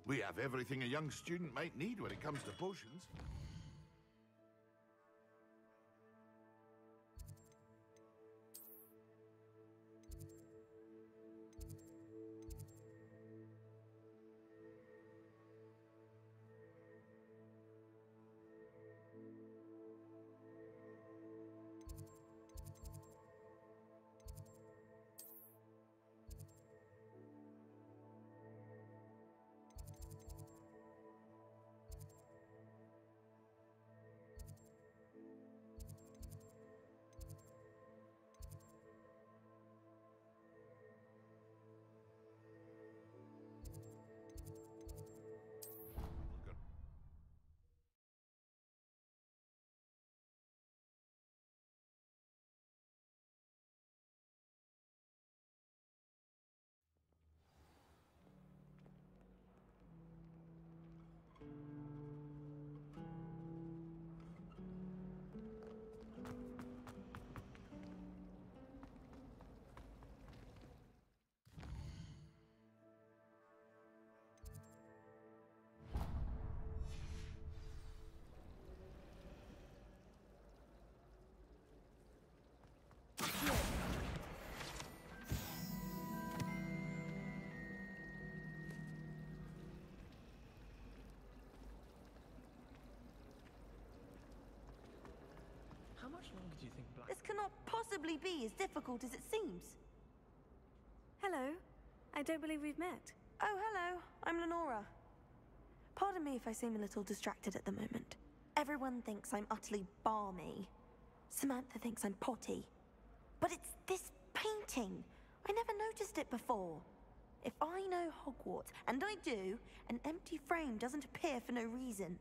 We have everything a young student might need when it comes to potions. How much longer do you think Black... This cannot possibly be as difficult as it seems. Hello. I don't believe we've met. Oh, hello. I'm Lenora. Pardon me if I seem a little distracted at the moment. Everyone thinks I'm utterly balmy. Samantha thinks I'm potty. But it's this painting. I never noticed it before. If I know Hogwarts, and I do, an empty frame doesn't appear for no reason.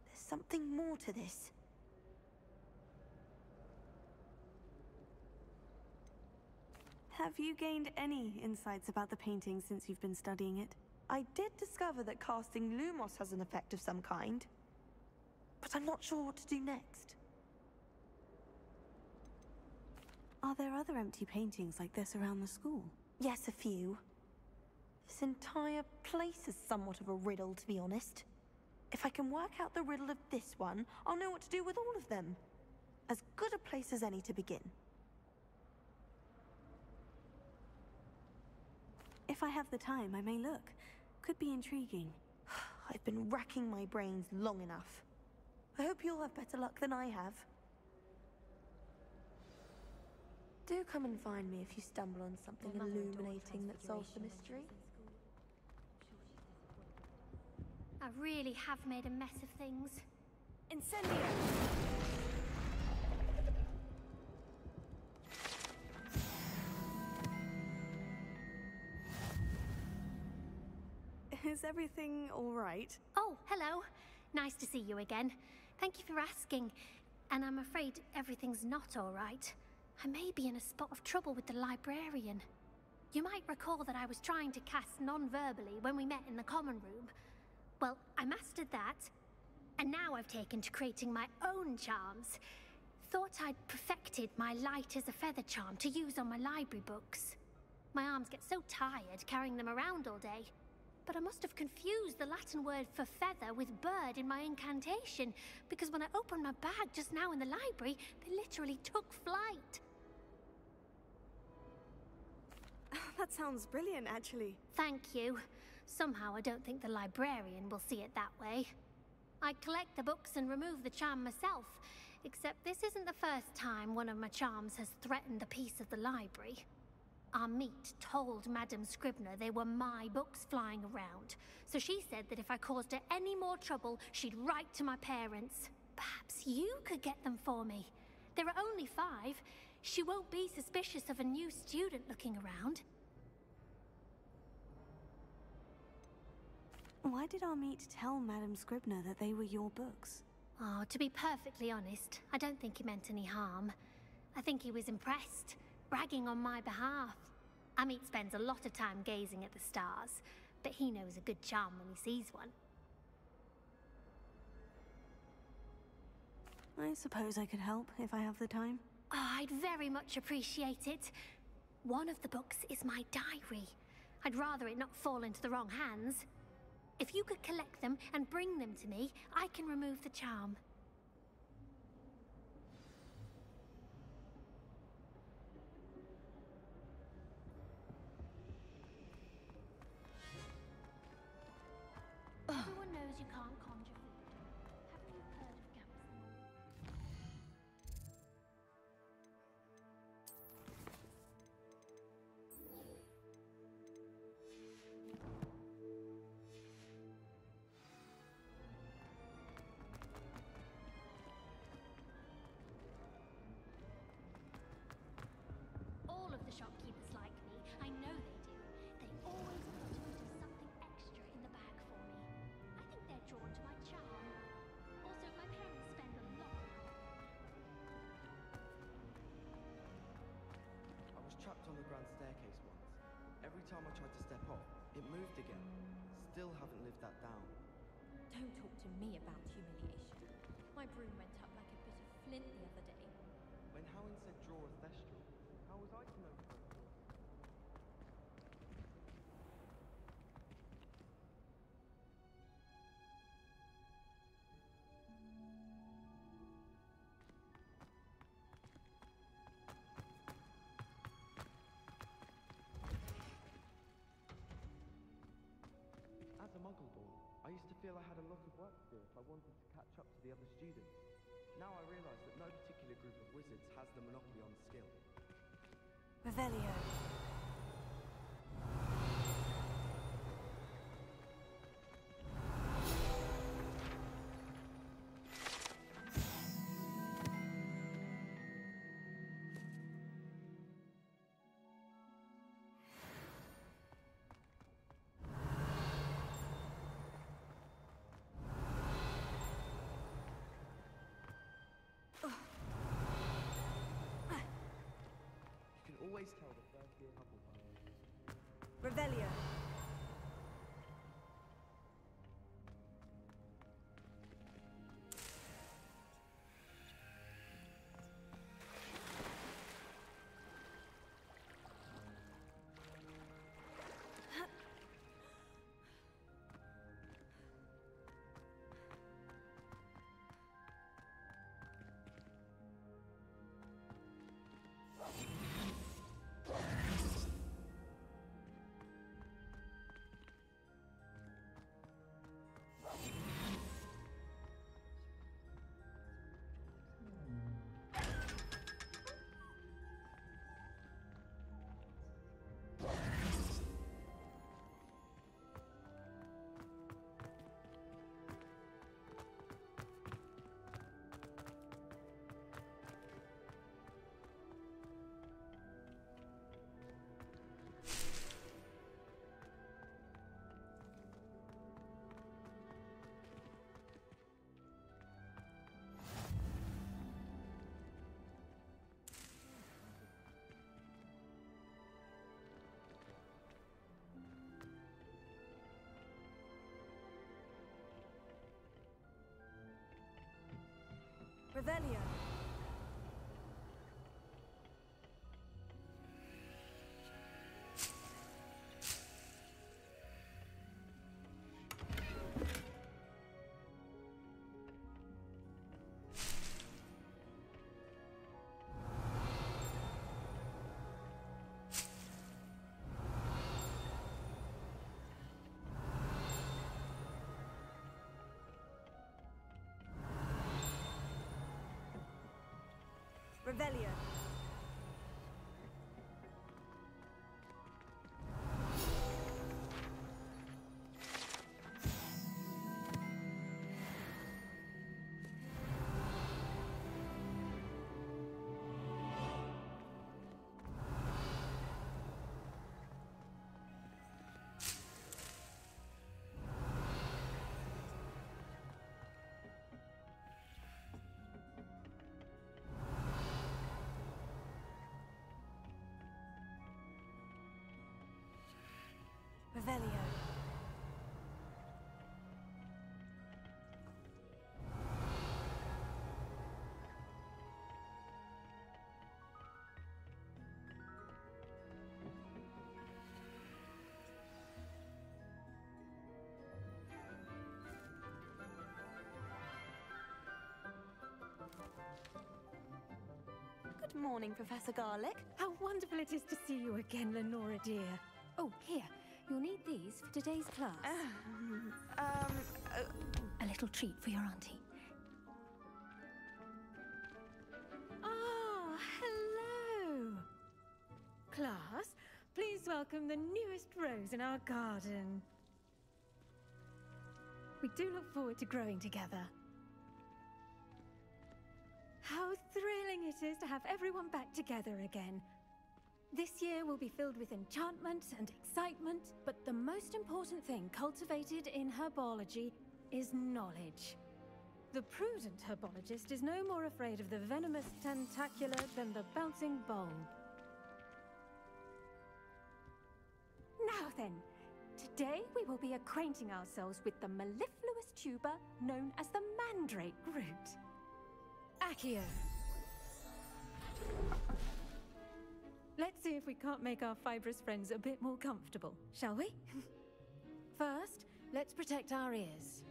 There's something more to this. Have you gained any insights about the painting since you've been studying it? I did discover that casting Lumos has an effect of some kind. But I'm not sure what to do next. Are there other empty paintings like this around the school? Yes, a few. This entire place is somewhat of a riddle, to be honest. If I can work out the riddle of this one, I'll know what to do with all of them. As good a place as any to begin. If I have the time, I may look. Could be intriguing. I've been racking my brains long enough. I hope you'll have better luck than I have. Do come and find me if you stumble on something illuminating that solves the mystery. I really have made a mess of things. Incendio! Is everything all right? Oh, hello. Nice to see you again. Thank you for asking. And I'm afraid everything's not all right. I may be in a spot of trouble with the librarian. You might recall that I was trying to cast non-verbally when we met in the common room. Well, I mastered that. And now I've taken to creating my own charms. Thought I'd perfected my light as a feather charm to use on my library books. My arms get so tired carrying them around all day. But I must have confused the Latin word for feather with bird in my incantation, because when I opened my bag just now in the library, they literally took flight. That sounds brilliant, actually. Thank you. Somehow I don't think the librarian will see it that way. I collect the books and remove the charm myself, except this isn't the first time one of my charms has threatened the peace of the library. Our meet told Madame Scribner they were my books flying around, so she said that if I caused her any more trouble, she'd write to my parents. Perhaps you could get them for me. There are only 5. She won't be suspicious of a new student looking around. Why did our meet tell Madame Scribner that they were your books? Oh, to be perfectly honest, I don't think he meant any harm. I think he was impressed, bragging on my behalf. Amit spends a lot of time gazing at the stars, but he knows a good charm when he sees one. I suppose I could help if I have the time. Oh, I'd very much appreciate it. One of the books is my diary. I'd rather it not fall into the wrong hands. If you could collect them and bring them to me, I can remove the charm. Everyone knows you can't conjure food. Haven't you heard of Gamson? All of the shopkeepers like me. I know they do. They always put a bit of something extra in the bag for me. I think they're drawn to my charm. Also, my parents spend a lot on it. I was trapped on the grand staircase once. Every time I tried to step off, it moved again. Still haven't lived that down. Don't talk to me about humiliation. My broom went up like a bit of flint the other day. When Howin said draw a thestral, how was I to know? As a muggle boy, I used to feel I had a lot of work to do if I wanted to catch up to the other students. Now I realise that no particular group of wizards has the monopoly on skill. Revelio. You can always tell the first year Hufflepuff. Revelio. Revelio. Revelio. Revelio. Morning, Professor Garlic. How wonderful it is to see you again, Lenora dear. Oh, here. You'll need these for today's class. A little treat for your auntie. Ah, hello. Class, please welcome the newest rose in our garden. We do look forward to growing together. How thrilling it is to have everyone back together again. This year will be filled with enchantment and excitement, but the most important thing cultivated in herbology is knowledge. The prudent herbologist is no more afraid of the venomous tentacular than the bouncing bulb. Now then, today we will be acquainting ourselves with the mellifluous tuber known as the mandrake root. Accio. Let's see if we can't make our fibrous friends a bit more comfortable, shall we? First, let's protect our ears.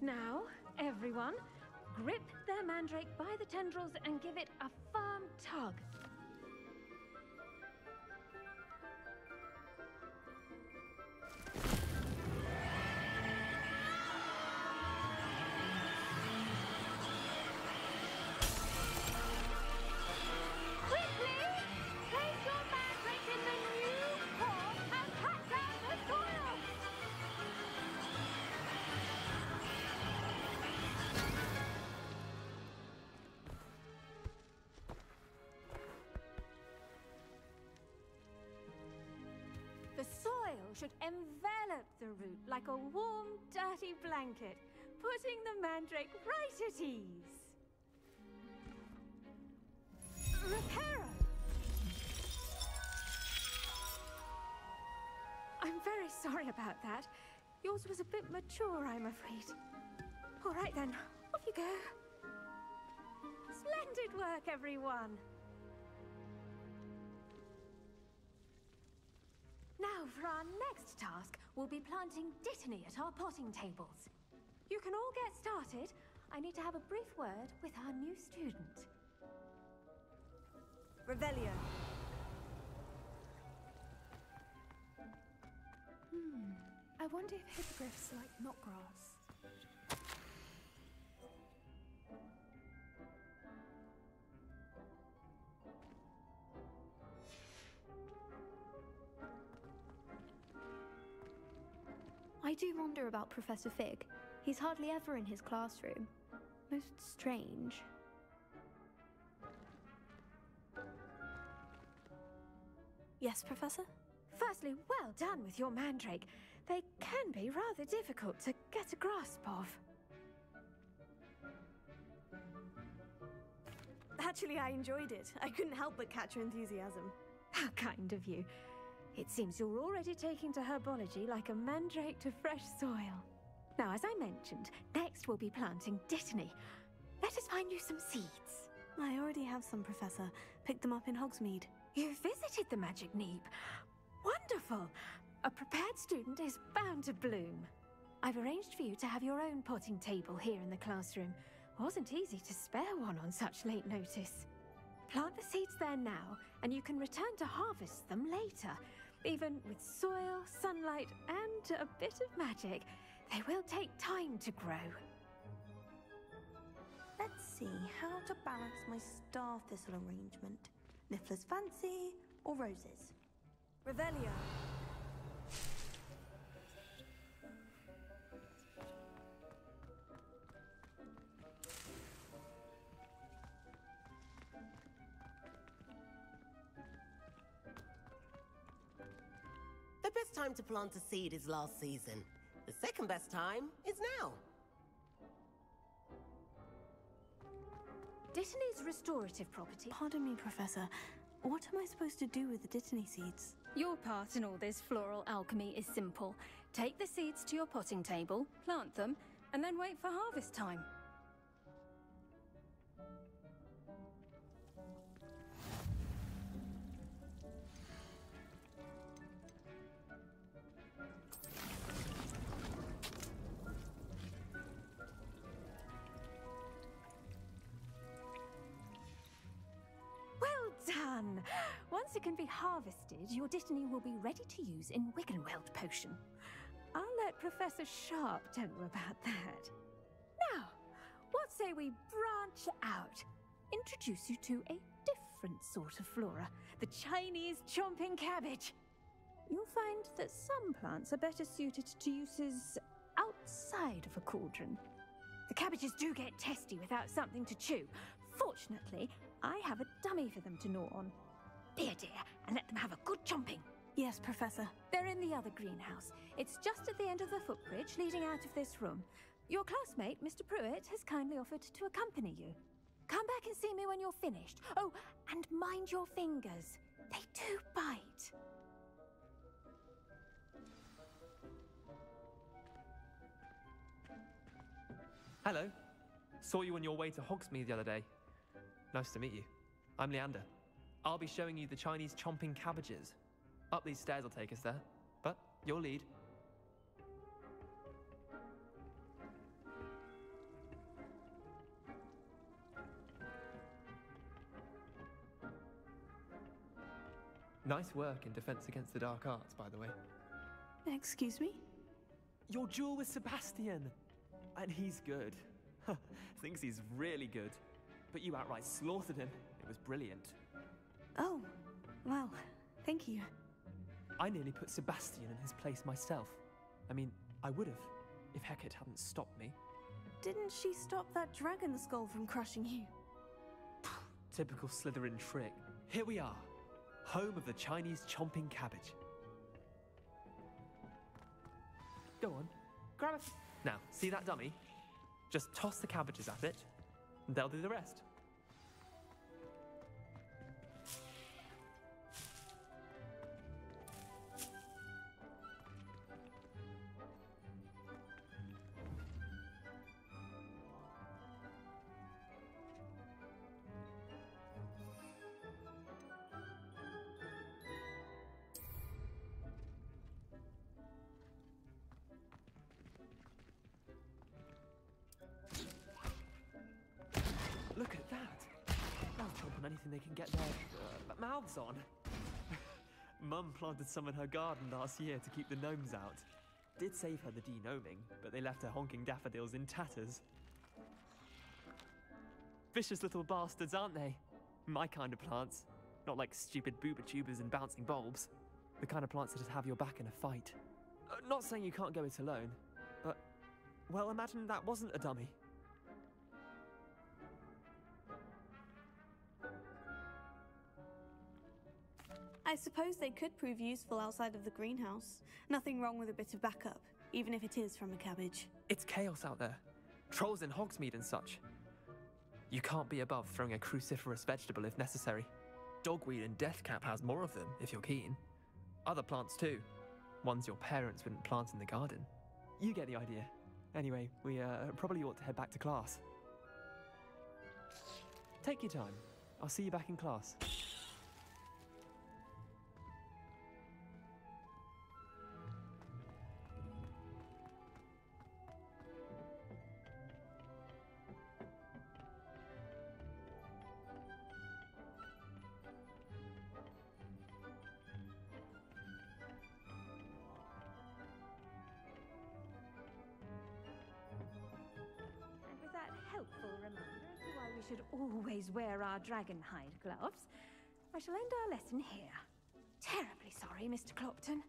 Now, everyone, grip their mandrake by the tendrils and give it a firm tug. The soil should envelop the root like a warm, dirty blanket, putting the mandrake right at ease. Reparo! I'm very sorry about that. Yours was a bit mature, I'm afraid. All right then, off you go. Splendid work, everyone. Now, for our next task, we'll be planting Dittany at our potting tables. You can all get started. I need to have a brief word with our new student. Revelio. I wonder if hippogriffs like knotgrass. I do wonder about Professor Fig. He's hardly ever in his classroom. Most strange. Yes, Professor? Firstly, well done with your mandrake. They can be rather difficult to get a grasp of. Actually, I enjoyed it. I couldn't help but catch your enthusiasm. How kind of you. It seems you're already taking to herbology like a mandrake to fresh soil. Now, as I mentioned, next we'll be planting Dittany. Let us find you some seeds. I already have some, Professor. Picked them up in Hogsmeade. You visited the Magic Neep. Wonderful! A prepared student is bound to bloom. I've arranged for you to have your own potting table here in the classroom. Wasn't easy to spare one on such late notice. Plant the seeds there now, and you can return to harvest them later. Even with soil, sunlight, and a bit of magic, they will take time to grow. Let's see how to balance my star thistle arrangement. Niffler's fancy or roses? Revelio. The best time to plant a seed is last season. The second best time is now. Dittany's restorative property. Pardon me, Professor. What am I supposed to do with the Dittany seeds? Your part in all this floral alchemy is simple. Take the seeds to your potting table, plant them, and then wait for harvest time. Once it can be harvested, your Dittany will be ready to use in Wiggenweld potion. I'll let Professor Sharp tell you about that. Now, what say we branch out? Introduce you to a different sort of flora, the Chinese chomping cabbage. You'll find that some plants are better suited to uses outside of a cauldron. The cabbages do get testy without something to chew. Fortunately, I have a dummy for them to gnaw on. Be a dear and let them have a good chomping. Yes, Professor. They're in the other greenhouse. It's just at the end of the footbridge leading out of this room. Your classmate, Mr. Pruitt, has kindly offered to accompany you. Come back and see me when you're finished. Oh, and mind your fingers. They do bite. Hello. Saw you on your way to Hogsmeade the other day. Nice to meet you. I'm Leander. I'll be showing you the Chinese chomping cabbages. Up these stairs will take us there, but your lead. Nice work in Defense Against the Dark Arts, by the way. Excuse me? Your duel with Sebastian! And he's good. Thinks he's really good. But you outright slaughtered him. It was brilliant. Oh, well, thank you. I nearly put Sebastian in his place myself. I mean, I would have, if Hecate hadn't stopped me. Didn't she stop that dragon skull from crushing you? Typical Slytherin trick. Here we are, home of the Chinese chomping cabbage. Go on, grab it. Now, see that dummy? Just toss the cabbages at it, and they'll do the rest. Look at that! They'll chomp on anything they can get their mouths on. Mum planted some in her garden last year to keep the gnomes out. Did save her the de-gnoming, but they left her honking daffodils in tatters. Vicious little bastards, aren't they? My kind of plants. Not like stupid booba tubers and bouncing bulbs. The kind of plants that'd have your back in a fight. Not saying you can't go it alone, but, well, imagine that wasn't a dummy. I suppose they could prove useful outside of the greenhouse. Nothing wrong with a bit of backup, even if it is from a cabbage. It's chaos out there. Trolls in Hogsmeade and such. You can't be above throwing a cruciferous vegetable if necessary. Dogweed and deathcap has more of them, if you're keen. Other plants too. Ones your parents wouldn't plant in the garden. You get the idea. Anyway, we probably ought to head back to class. Take your time. I'll see you back in class. Helpful reminder as to why we should always wear our dragonhide gloves, I shall end our lesson here. Terribly sorry, Mr. Clopton.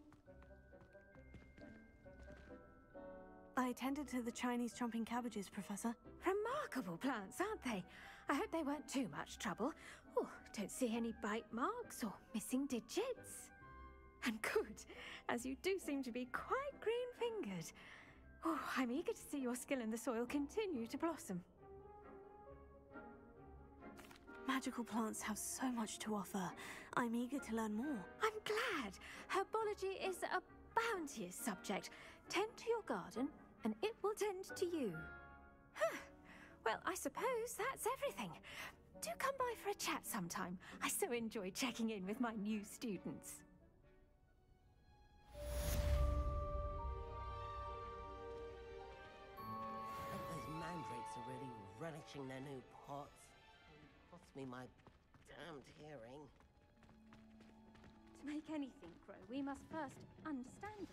I tended to the Chinese chomping cabbages, Professor. Remarkable plants, aren't they? I hope they weren't too much trouble. Oh, don't see any bite marks or missing digits. And good, as you do seem to be quite green-fingered. Oh, I'm eager to see your skill in the soil continue to blossom. Magical plants have so much to offer. I'm eager to learn more. I'm glad. Herbology is a bounteous subject. Tend to your garden, and it will tend to you. Huh. Well, I suppose that's everything. Do come by for a chat sometime. I so enjoy checking in with my new students. Those mandrakes are really relishing their new pots. Cost me my damned hearing. To make anything grow, we must first understand it.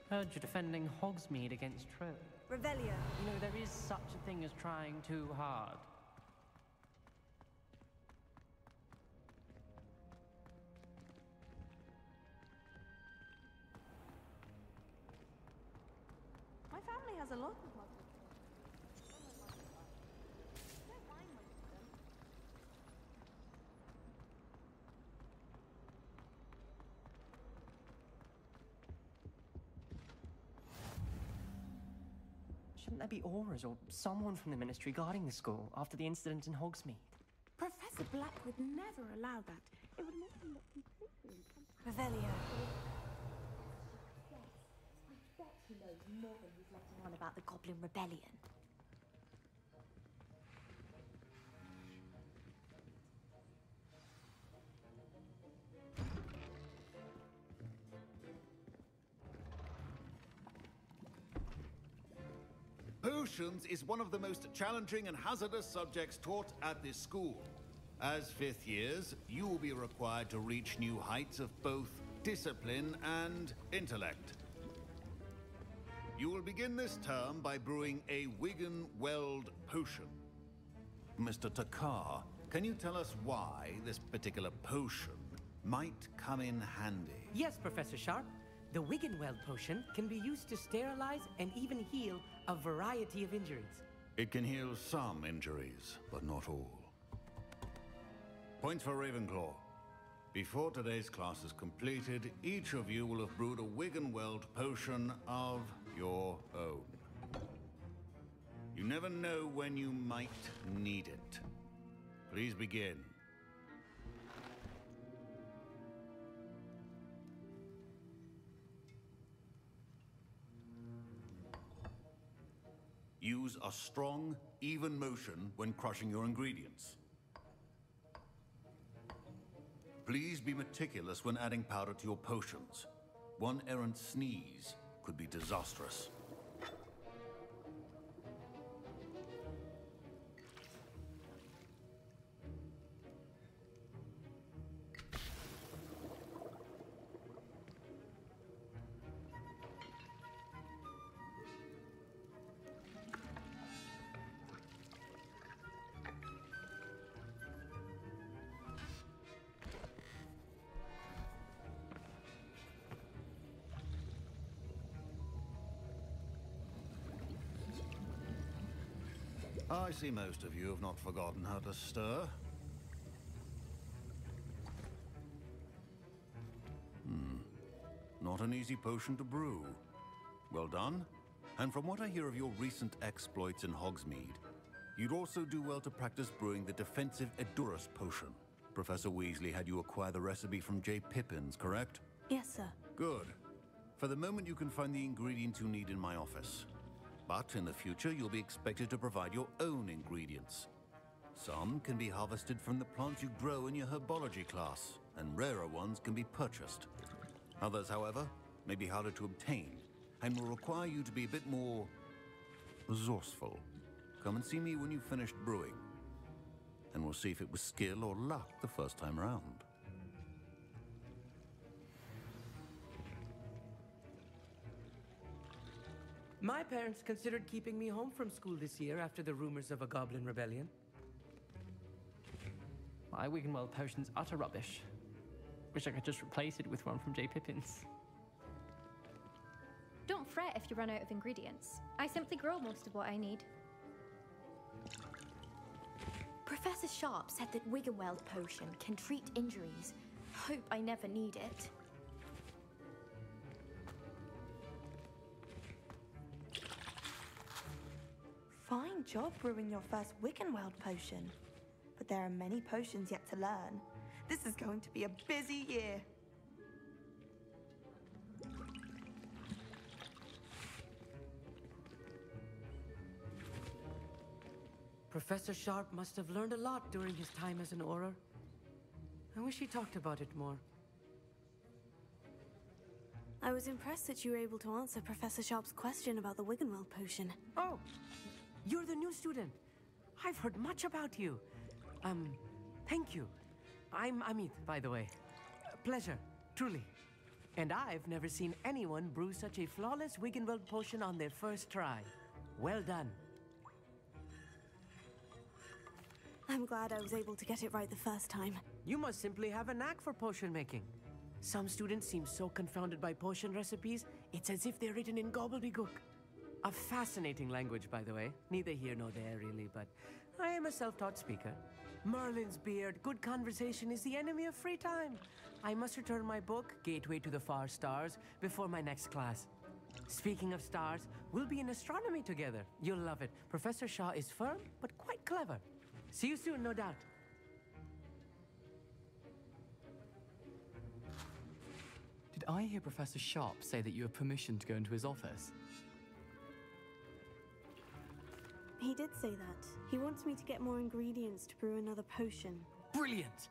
Heard you're defending Hogsmeade against Troll. Revelio. You know, there is such a thing as trying too hard. My family has a lot of muggles. Shouldn't there be auras or someone from the Ministry guarding the school after the incident in Hogsmeade? Professor Black would never allow that. It would make him look completely Revelio. Yes, I bet he knows more than he's letting on about the Goblin Rebellion. Potions is one of the most challenging and hazardous subjects taught at this school. As fifth years, you will be required to reach new heights of both discipline and intellect. You will begin this term by brewing a Wiggenweld potion. Mr. Takar, can you tell us why this particular potion might come in handy? Yes, Professor Sharp. The Wiggenweld potion can be used to sterilize and even heal a variety of injuries. It can heal some injuries, but not all. Points for Ravenclaw. Before today's class is completed, each of you will have brewed a Wiggenweld potion of your own. You never know when you might need it. Please begin. Use a strong, even motion when crushing your ingredients. Please be meticulous when adding powder to your potions. One errant sneeze could be disastrous. I see most of you have not forgotten how to stir. Not an easy potion to brew. Well done. And from what I hear of your recent exploits in Hogsmeade, you'd also do well to practice brewing the defensive Edurus potion. Professor Weasley had you acquire the recipe from J. Pippin's, correct? Yes, sir. Good. For the moment, you can find the ingredients you need in my office. But in the future, you'll be expected to provide your own ingredients. Some can be harvested from the plants you grow in your herbology class, and rarer ones can be purchased. Others, however, may be harder to obtain, and will require you to be a bit more resourceful. Come and see me when you've finished brewing, and we'll see if it was skill or luck the first time round. My parents considered keeping me home from school this year after the rumors of a Goblin Rebellion. My Wiggenweld potion's utter rubbish. Wish I could just replace it with one from J. Pippin's. Don't fret if you run out of ingredients. I simply grow most of what I need. Professor Sharp said that Wiggenweld potion can treat injuries. Hope I never need it. Fine job brewing your first Wiggenweld potion. But there are many potions yet to learn. This is going to be a busy year. Professor Sharp must have learned a lot during his time as an Auror. I wish he talked about it more. I was impressed that you were able to answer Professor Sharp's question about the Wiggenweld potion. Oh, you're the new student. I've heard much about you. Thank you. I'm Amit, by the way. Pleasure, truly. And I've never seen anyone brew such a flawless Wiggenweld potion on their first try. Well done. I'm glad I was able to get it right the first time. You must simply have a knack for potion making. Some students seem so confounded by potion recipes, it's as if they're written in gobbledygook. A fascinating language, by the way. Neither here nor there, really, but I am a self-taught speaker. Merlin's beard, good conversation is the enemy of free time. I must return my book, Gateway to the Far Stars, before my next class. Speaking of stars, we'll be in astronomy together. You'll love it. Professor Shah is firm, but quite clever. See you soon, no doubt. Did I hear Professor Sharp say that you have permission to go into his office? He did say that. He wants me to get more ingredients to brew another potion. Brilliant!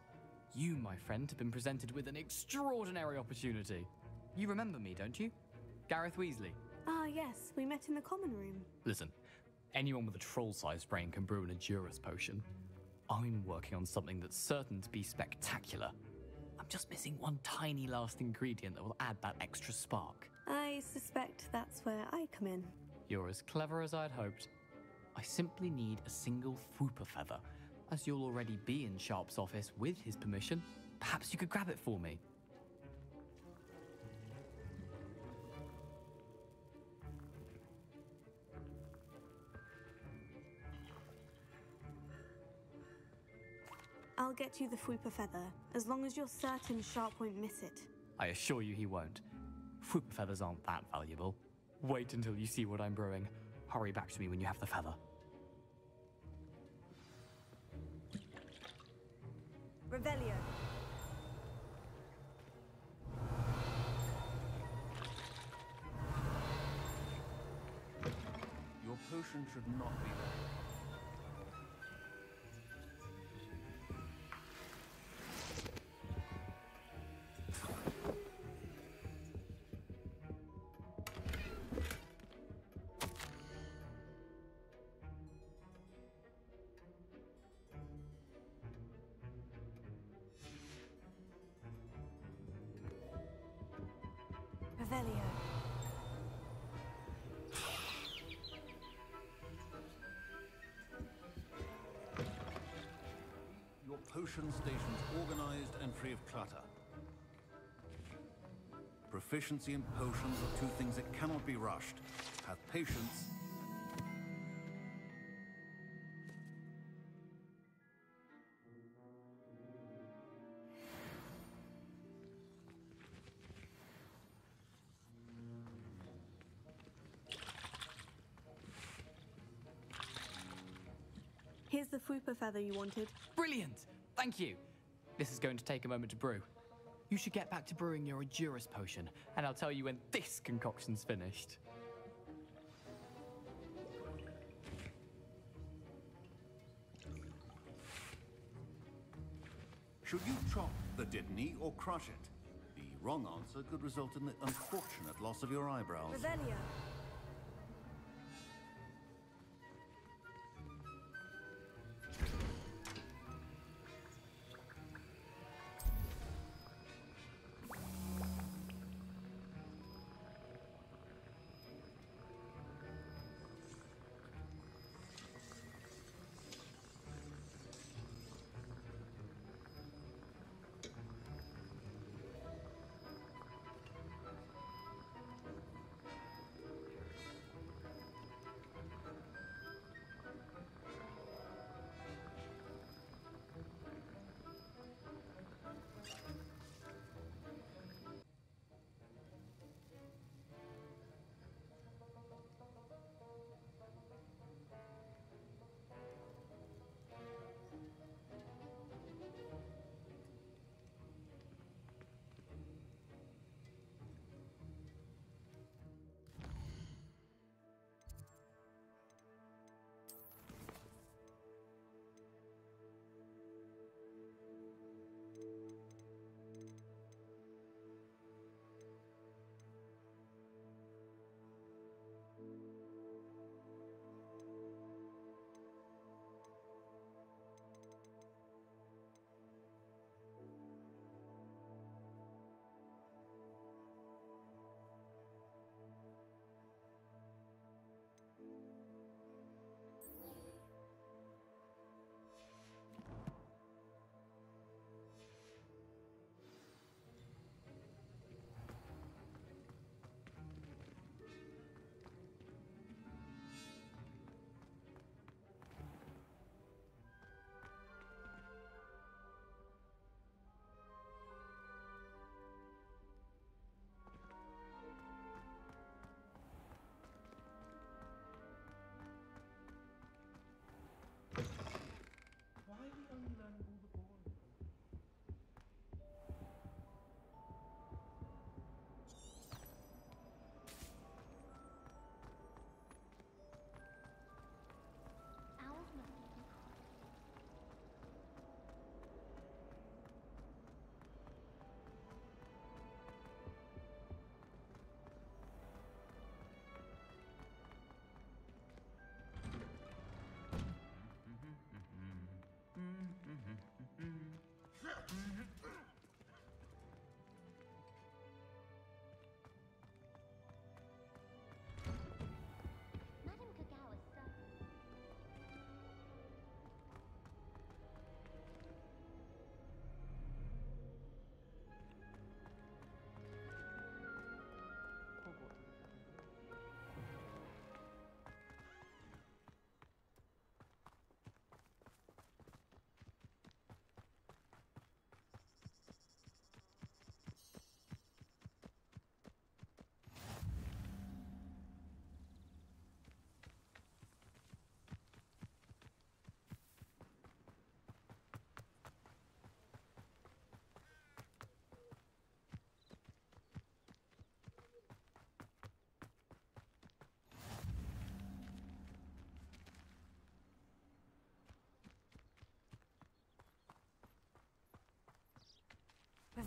You, my friend, have been presented with an extraordinary opportunity. You remember me, don't you? Gareth Weasley. Ah, yes. We met in the common room. Listen, anyone with a troll-sized brain can brew an Adurus potion. I'm working on something that's certain to be spectacular. I'm just missing one tiny last ingredient that will add that extra spark. I suspect that's where I come in. You're as clever as I'd hoped. I simply need a single Fwooper feather. As you'll already be in Sharp's office with his permission, perhaps you could grab it for me. I'll get you the Fwooper feather, as long as you're certain Sharp won't miss it. I assure you he won't. Fwooper feathers aren't that valuable. Wait until you see what I'm brewing. Hurry back to me when you have the feather. Revelio. Your potion should not be there. Revelio. Your potion station's organized and free of clutter. Proficiency in potions are two things that cannot be rushed. Have patience. Here's the Fwooper feather you wanted. Brilliant! Thank you! This is going to take a moment to brew. You should get back to brewing your Adurus potion, and I'll tell you when this concoction's finished. Should you chop the Didney or crush it? The wrong answer could result in the unfortunate loss of your eyebrows. Revelio.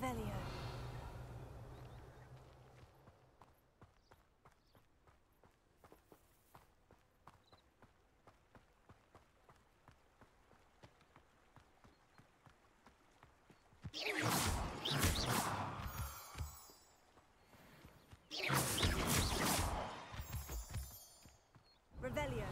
Revelio. Revelio.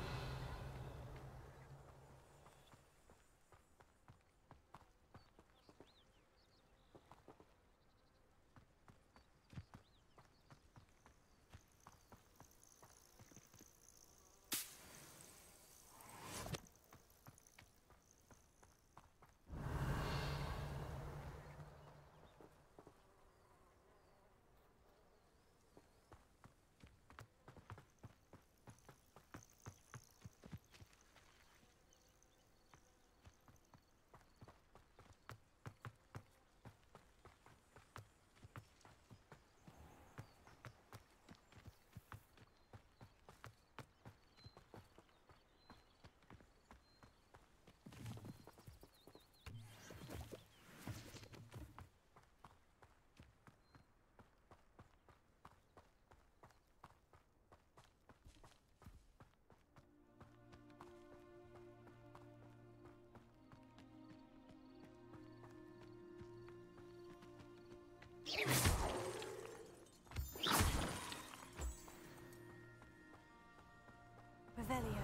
Revelio.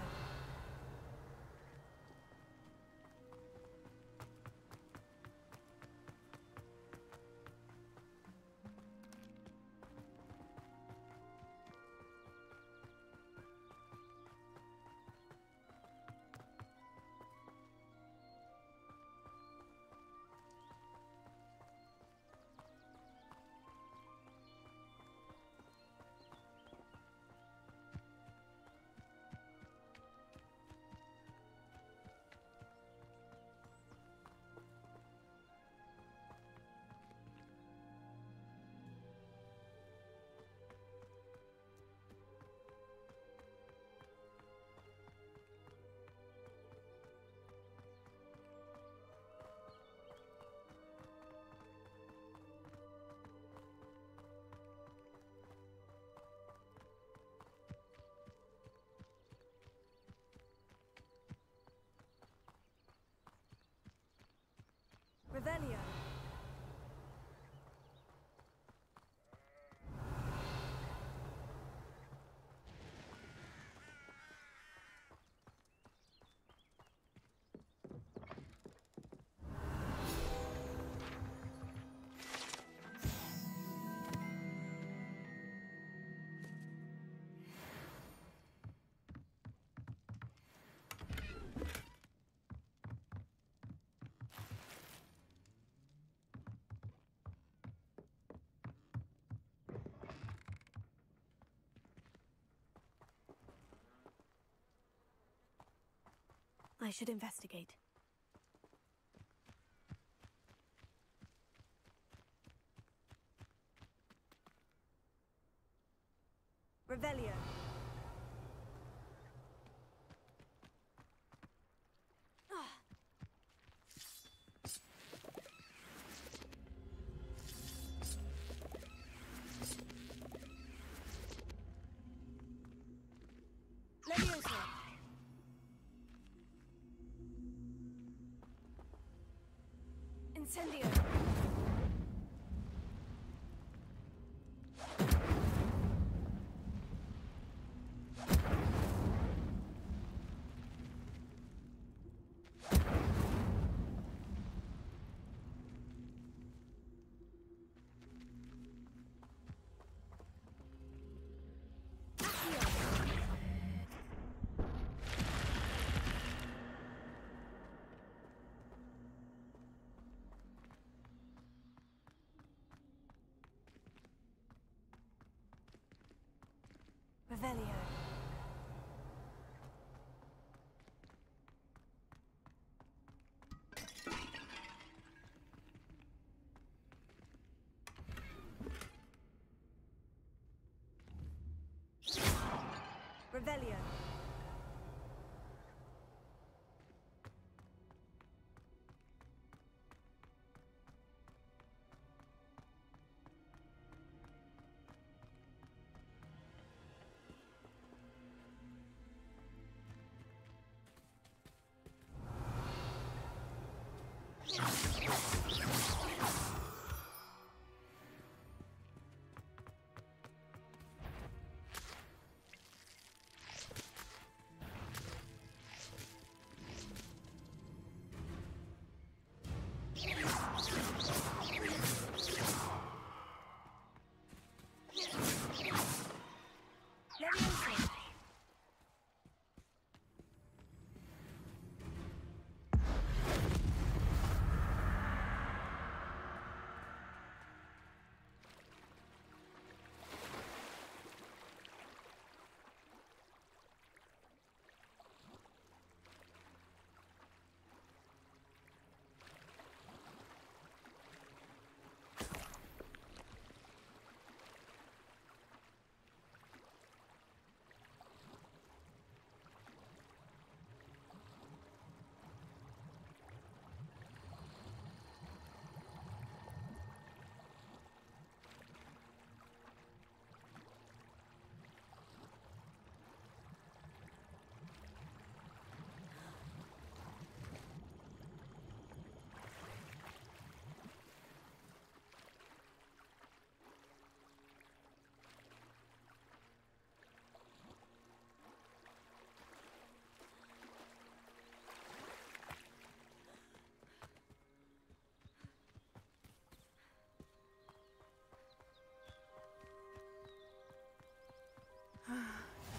Revelio. I should investigate. Revelio. Leviosa. Incendio. Revelio. Revelio.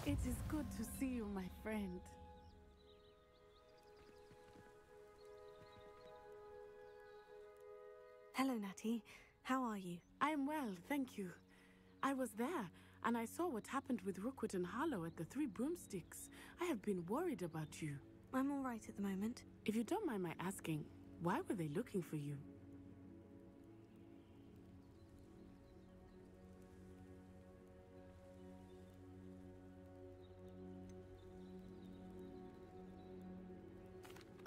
It is good to see you, my friend. Hello, Natty. How are you? I'm well, thank you. I was there, and I saw what happened with Rookwood and Harlow at the Three Broomsticks. I have been worried about you. I'm all right at the moment. If you don't mind my asking, why were they looking for you?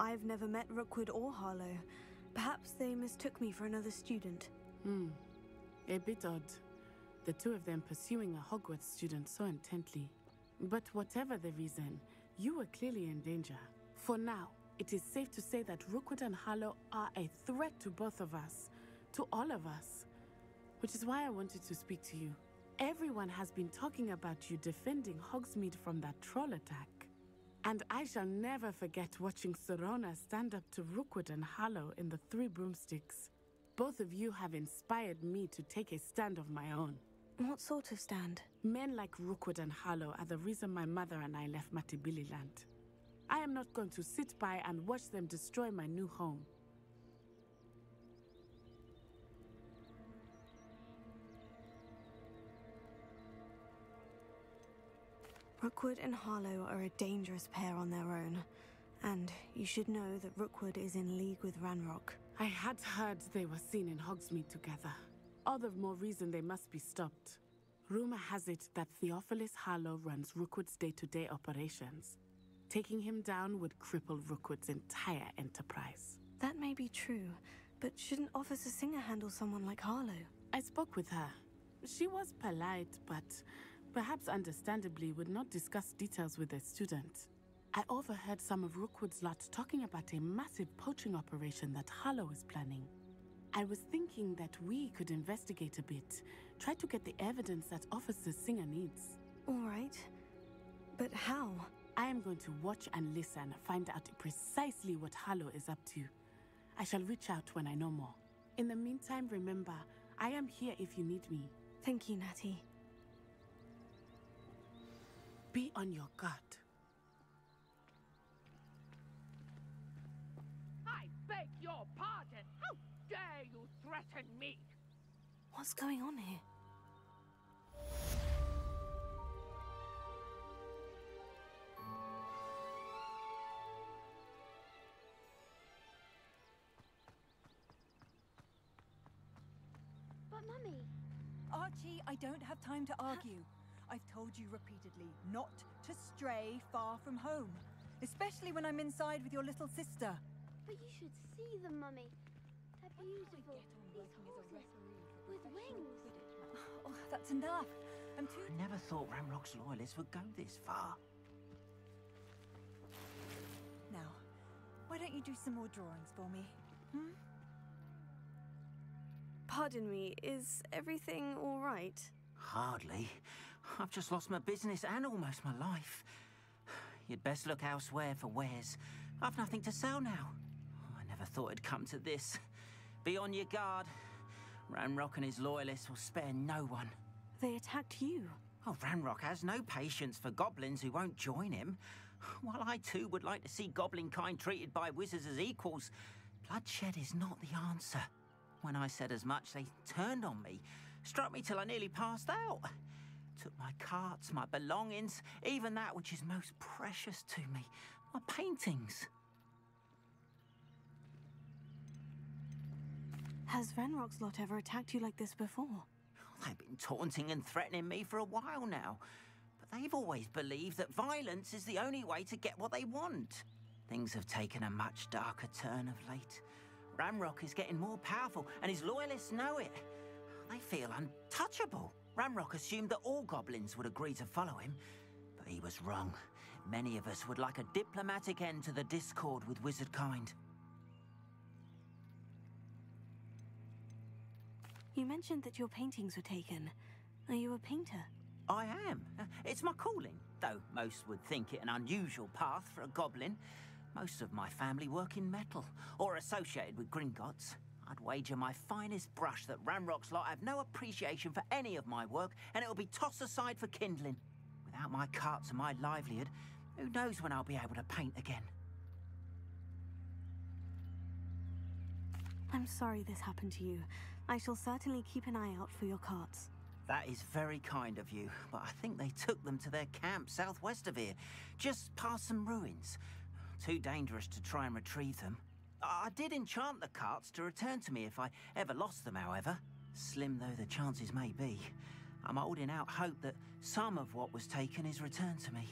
I've never met Rookwood or Harlow. Perhaps they mistook me for another student. A bit odd. The two of them pursuing a Hogwarts student so intently. But whatever the reason, you were clearly in danger. For now, it is safe to say that Rookwood and Harlow are a threat to both of us. To all of us. Which is why I wanted to speak to you. Everyone has been talking about you defending Hogsmeade from that troll attack. And I shall never forget watching Serona stand up to Rookwood and Harlow in the Three Broomsticks. Both of you have inspired me to take a stand of my own. What sort of stand? Men like Rookwood and Harlow are the reason my mother and I left Matibililand. I am not going to sit by and watch them destroy my new home. Rookwood and Harlow are a dangerous pair on their own. And you should know that Rookwood is in league with Ranrock. I had heard they were seen in Hogsmeade together. All the more reason they must be stopped. Rumor has it that Theophilus Harlow runs Rookwood's day-to-day operations. Taking him down would cripple Rookwood's entire enterprise. That may be true, but shouldn't Officer Singer handle someone like Harlow? I spoke with her. She was polite, but perhaps understandably would not discuss details with a student. I overheard some of Rookwood's lot talking about a massive poaching operation that Harlow is planning. I was thinking that we could investigate a bit, try to get the evidence that Officer Singer needs. All right. But how? I am going to watch and listen, find out precisely what Harlow is up to. I shall reach out when I know more. In the meantime, remember, I am here if you need me. Thank you, Natty. Be on your guard. I beg your pardon. How dare you threaten me? What's going on here? But Mummy... Archie, I don't have time to argue. I've told you repeatedly not to stray far from home. Especially when I'm inside with your little sister. But you should see them, Mummy. They're beautiful. These horses with wings. Oh, that's enough. I'm too... I never thought Ranrock's loyalists would go this far. Now, why don't you do some more drawings for me? Hmm? Pardon me, is everything all right? Hardly. I've just lost my business and almost my life. You'd best look elsewhere for wares. I've nothing to sell now. I never thought it'd come to this. Be on your guard. Ranrock and his loyalists will spare no one. They attacked you. Oh, Ranrock has no patience for goblins who won't join him. While I too would like to see goblin kind treated by wizards as equals, bloodshed is not the answer. When I said as much, they turned on me, struck me till I nearly passed out. Took my carts, my belongings, even that which is most precious to me, my paintings. Has Ranrock's lot ever attacked you like this before? They've been taunting and threatening me for a while now, but they've always believed that violence is the only way to get what they want. Things have taken a much darker turn of late. Ranrock is getting more powerful, and his loyalists know it. They feel untouchable. Ranrock assumed that all goblins would agree to follow him, but he was wrong. Many of us would like a diplomatic end to the discord with wizard kind. You mentioned that your paintings were taken. Are you a painter? I am. It's my calling, though most would think it an unusual path for a goblin. Most of my family work in metal, or associated with Gringotts. I'd wager my finest brush that Ranrock's lot have no appreciation for any of my work, and it'll be tossed aside for kindling. Without my carts and my livelihood, who knows when I'll be able to paint again? I'm sorry this happened to you. I shall certainly keep an eye out for your carts. That is very kind of you, but I think they took them to their camp southwest of here, just past some ruins. Too dangerous to try and retrieve them. I did enchant the carts to return to me if I ever lost them, however. Slim though the chances may be, I'm holding out hope that some of what was taken is returned to me.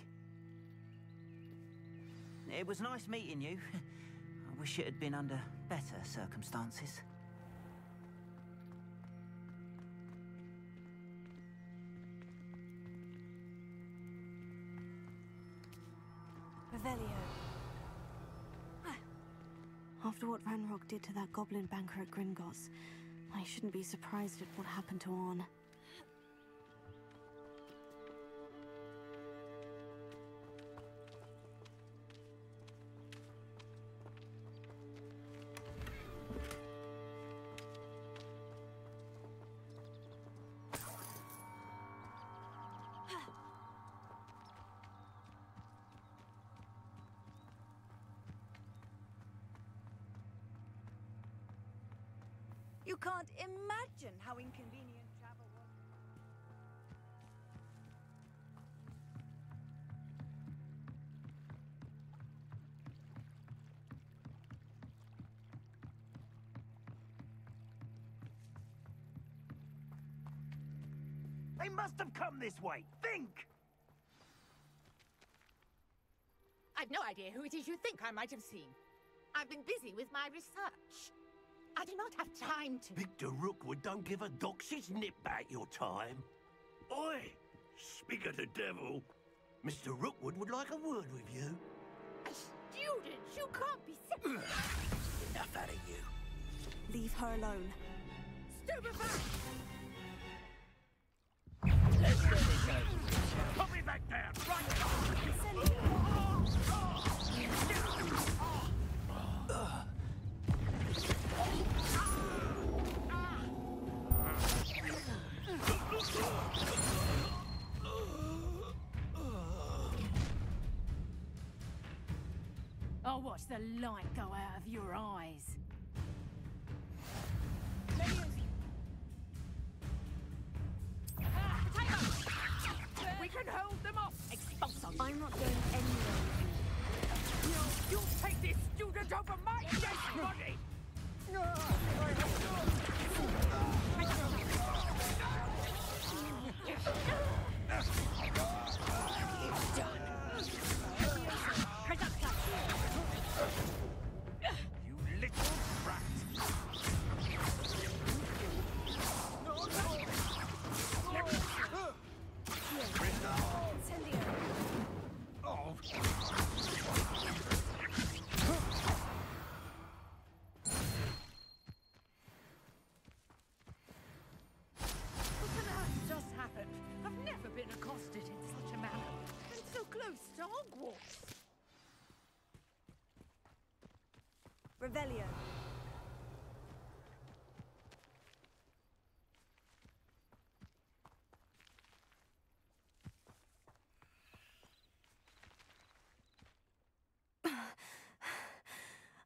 It was nice meeting you. I wish it had been under better circumstances. Revelio. After what Ranrock did to that goblin banker at Gringotts, I shouldn't be surprised at what happened to Orn. You can't imagine how inconvenient travel was. They must have come this way. Think! I've no idea who it is you think I might have seen. I've been busy with my research. I do not have time to... Victor Rookwood don't give a doxy's nip back your time. Oi! Speak of the devil. Mr. Rookwood would like a word with you. A student? You can't be serious. Enough out of you. Leave her alone. Stupefy! Let's let it go. Put me back down. Right. I'll watch the light go out of your eyes. We can hold them off! Expulso! I'm not going anywhere with you. You'll take this student over my dead body! You little brat. Oh. What on earth just happened? I've never been accosted in such a manner. And so close to Hogwarts. Revelio.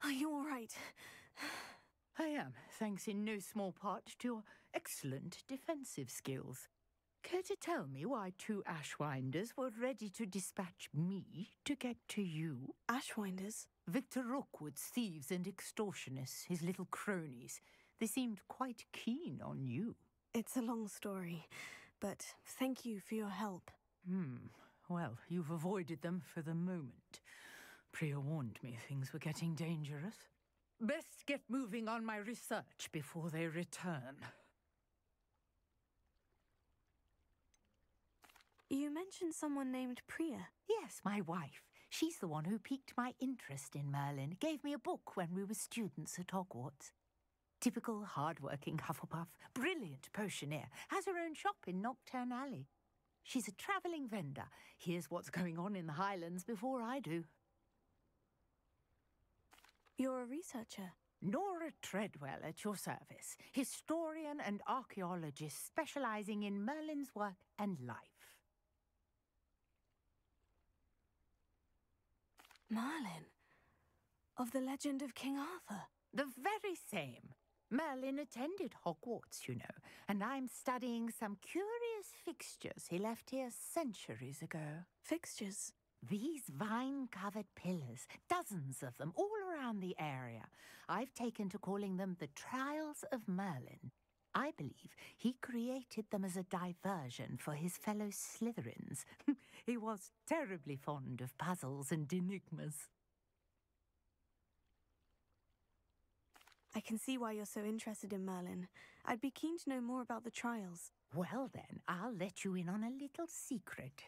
Are you all right? I am, thanks in no small part to your excellent defensive skills. Care to tell me why two Ashwinders were ready to dispatch me to get to you? Ashwinders? Victor Rookwood's thieves and extortionists, his little cronies. They seemed quite keen on you. It's a long story, but thank you for your help. Well, you've avoided them for the moment. Priya warned me things were getting dangerous. Best get moving on my research before they return. You mentioned someone named Priya. Yes, my wife. She's the one who piqued my interest in Merlin. Gave me a book when we were students at Hogwarts. Typical hard-working Hufflepuff, brilliant potioneer, has her own shop in Knockturn Alley. She's a travelling vendor. Hears what's going on in the Highlands before I do. You're a researcher. Nora Treadwell at your service, historian and archaeologist specialising in Merlin's work and life. Merlin? Of the legend of King Arthur? The very same. Merlin attended Hogwarts, you know, and I'm studying some curious fixtures he left here centuries ago. Fixtures? These vine-covered pillars, dozens of them, all around the area. I've taken to calling them the Trials of Merlin. I believe he created them as a diversion for his fellow Slytherins. He was terribly fond of puzzles and enigmas. I can see why you're so interested in Merlin. I'd be keen to know more about the trials. Well then, I'll let you in on a little secret.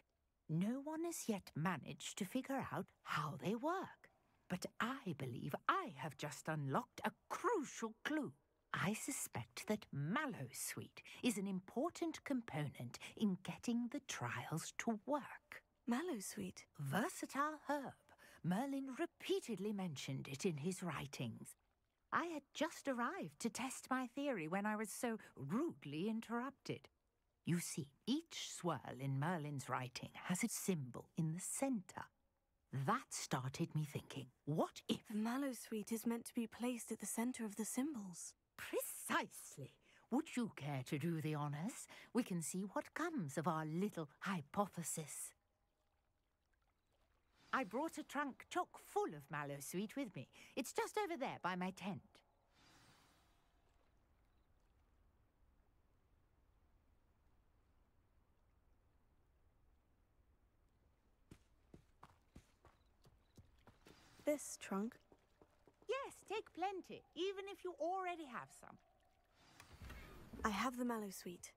No one has yet managed to figure out how they work. But I believe I have just unlocked a crucial clue. I suspect that Mallowsweet is an important component in getting the trials to work. Mallowsweet? Versatile herb. Merlin repeatedly mentioned it in his writings. I had just arrived to test my theory when I was so rudely interrupted. You see, each swirl in Merlin's writing has a symbol in the centre. That started me thinking, what if... The Mallowsweet is meant to be placed at the centre of the symbols. Precisely. Would you care to do the honours? We can see what comes of our little hypothesis. I brought a trunk chock full of Mallowsweet with me. It's just over there by my tent. This trunk? Yes, take plenty, even if you already have some. I have the Mallowsweet.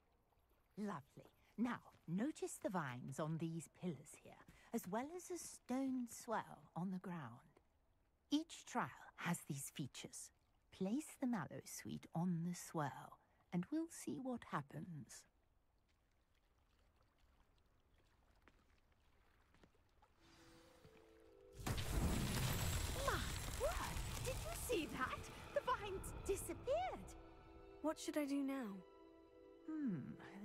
Lovely. Now, notice the vines on these pillars here, as well as a stone swell on the ground. Each trial has these features. Place the Mallowsweet on the swell, and we'll see what happens. My word! Did you see that? The vines disappeared. What should I do now?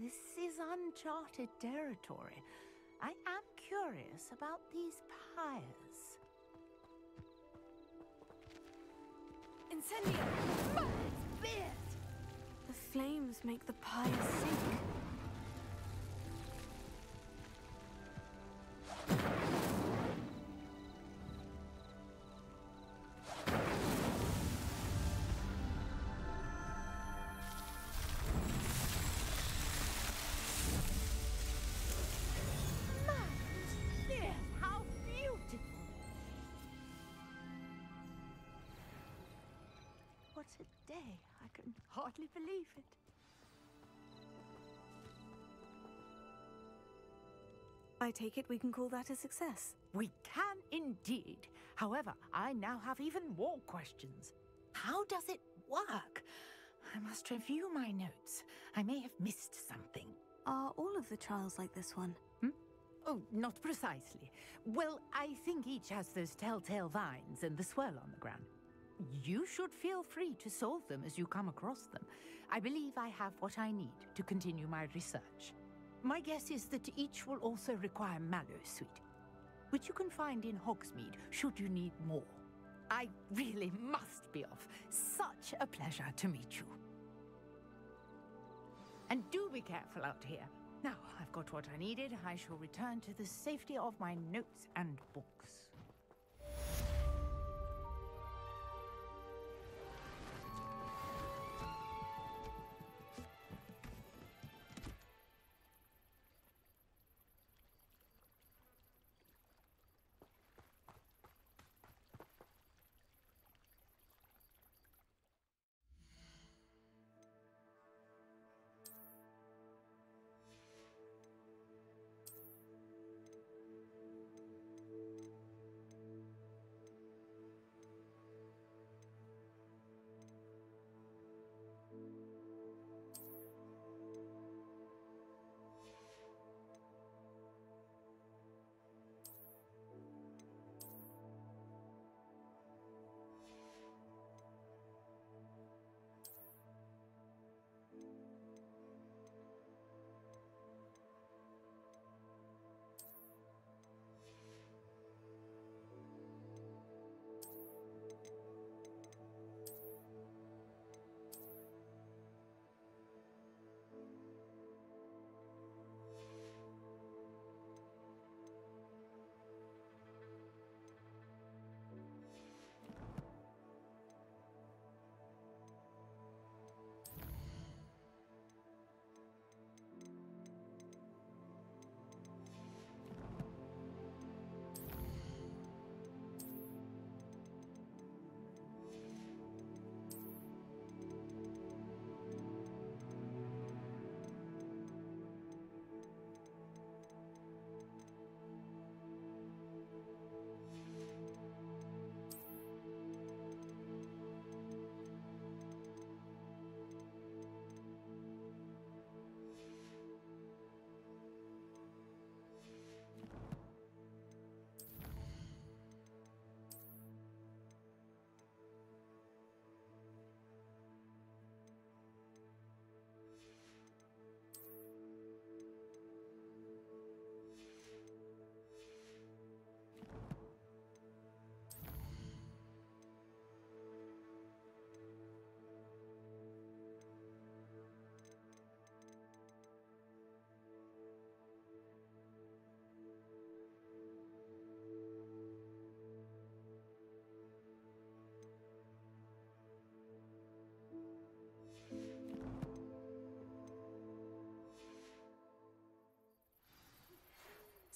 This is uncharted territory. I am curious about these pyres. Incendio! Merlin's beard! The flames make the pyres sink. What a day. I can hardly believe it. I take it we can call that a success. We can indeed. However, I now have even more questions. How does it work? I must review my notes. I may have missed something. Are all of the trials like this one? Oh, not precisely. Well, I think each has those telltale vines and the swirl on the ground. You should feel free to solve them as you come across them. I believe I have what I need to continue my research. My guess is that each will also require Mallowsweet, which you can find in Hogsmeade should you need more. I really must be off. Such a pleasure to meet you. And do be careful out here. Now I've got what I needed. I shall return to the safety of my notes and books.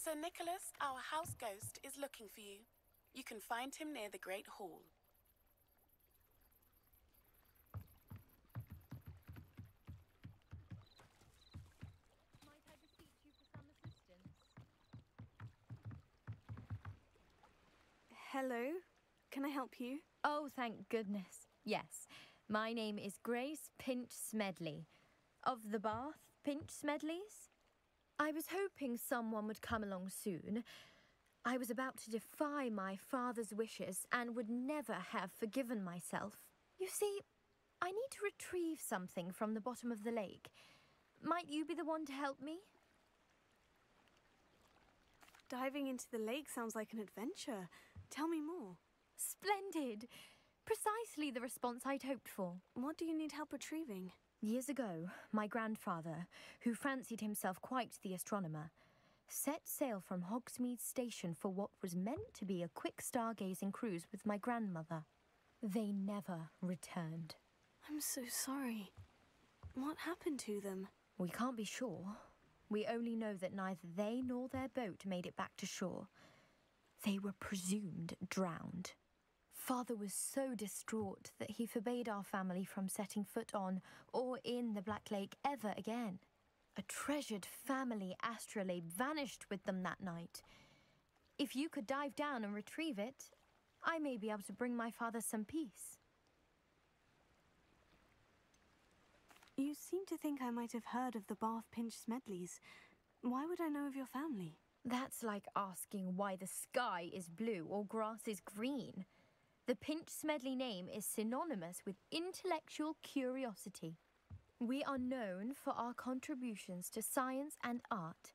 Sir Nicholas, our house ghost, is looking for you. You can find him near the Great Hall. Might I beseech you for some assistance? Hello? Can I help you? Oh, thank goodness. Yes. My name is Grace Pinch Smedley. Of the Bath Pinch Smedleys? I was hoping someone would come along soon. I was about to defy my father's wishes and would never have forgiven myself. You see, I need to retrieve something from the bottom of the lake. Might you be the one to help me? Diving into the lake sounds like an adventure. Tell me more. Splendid! Precisely the response I'd hoped for. What do you need help retrieving? Years ago, my grandfather, who fancied himself quite the astronomer, set sail from Hogsmeade Station for what was meant to be a quick stargazing cruise with my grandmother. They never returned. I'm so sorry. What happened to them? We can't be sure. We only know that neither they nor their boat made it back to shore. They were presumed drowned. Father was so distraught that he forbade our family from setting foot on or in the Black Lake ever again. A treasured family astrolabe vanished with them that night. If you could dive down and retrieve it, I may be able to bring my father some peace. You seem to think I might have heard of the Bath Pinch Smedleys. Why would I know of your family? That's like asking why the sky is blue or grass is green. The Pinch Smedley name is synonymous with intellectual curiosity. We are known for our contributions to science and art.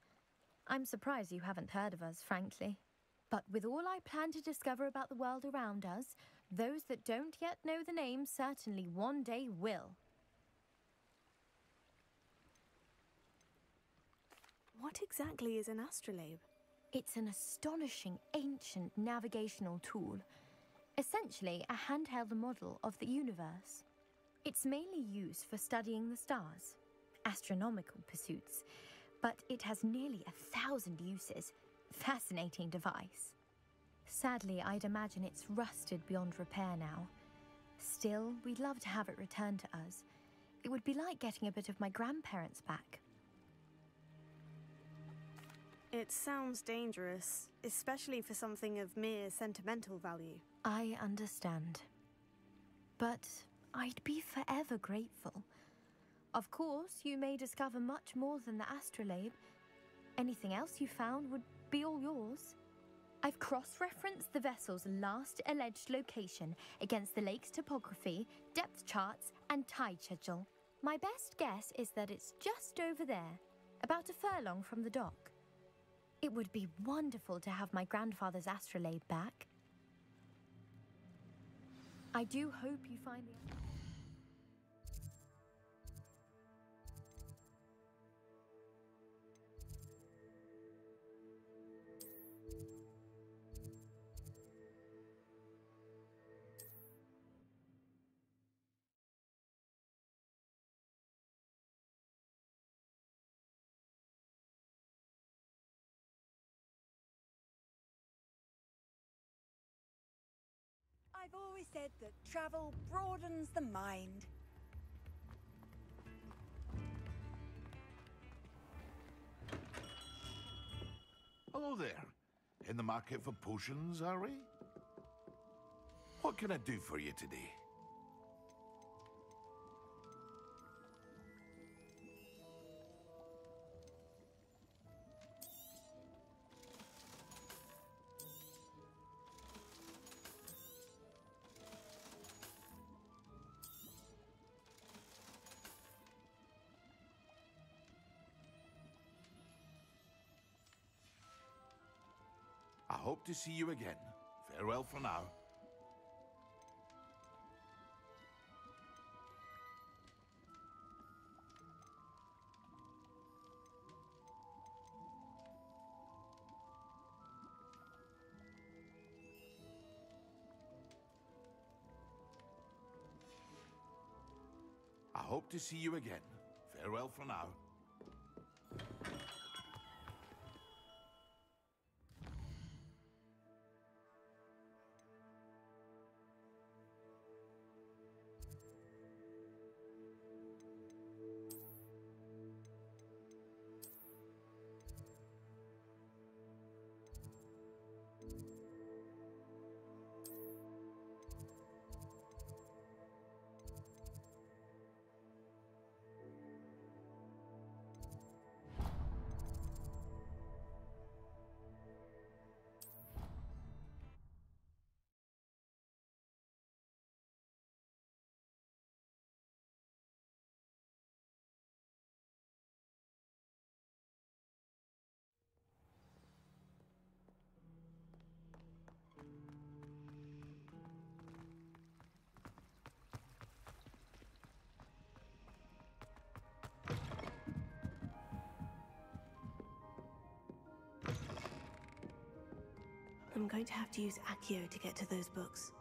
I'm surprised you haven't heard of us, frankly. But with all I plan to discover about the world around us, those that don't yet know the name certainly one day will. What exactly is an astrolabe? It's an astonishing ancient navigational tool. Essentially, a handheld model of the universe. It's mainly used for studying the stars, astronomical pursuits, but it has nearly 1,000 uses. Fascinating device. Sadly, I'd imagine it's rusted beyond repair now. Still, we'd love to have it returned to us. It would be like getting a bit of my grandparents back. It sounds dangerous, especially for something of mere sentimental value. I understand. But I'd be forever grateful. Of course, you may discover much more than the astrolabe. Anything else you found would be all yours. I've cross-referenced the vessel's last alleged location against the lake's topography, depth charts, and tide schedule. My best guess is that it's just over there, about a furlong from the dock. It would be wonderful to have my grandfather's astrolabe back. I do hope you find the... I've always said that travel broadens the mind. Hello there. In the market for potions, are we? What can I do for you today? I hope to see you again. Farewell for now. I hope to see you again. Farewell for now. I'm going to have to use Accio to get to those books.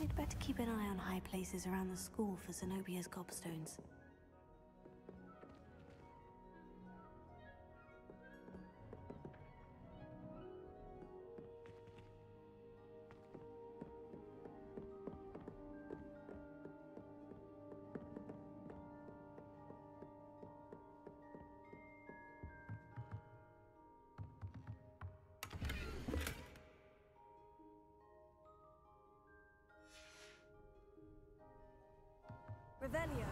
I'd better keep an eye on high places around the school for Zenobia's gobstones. Revelio.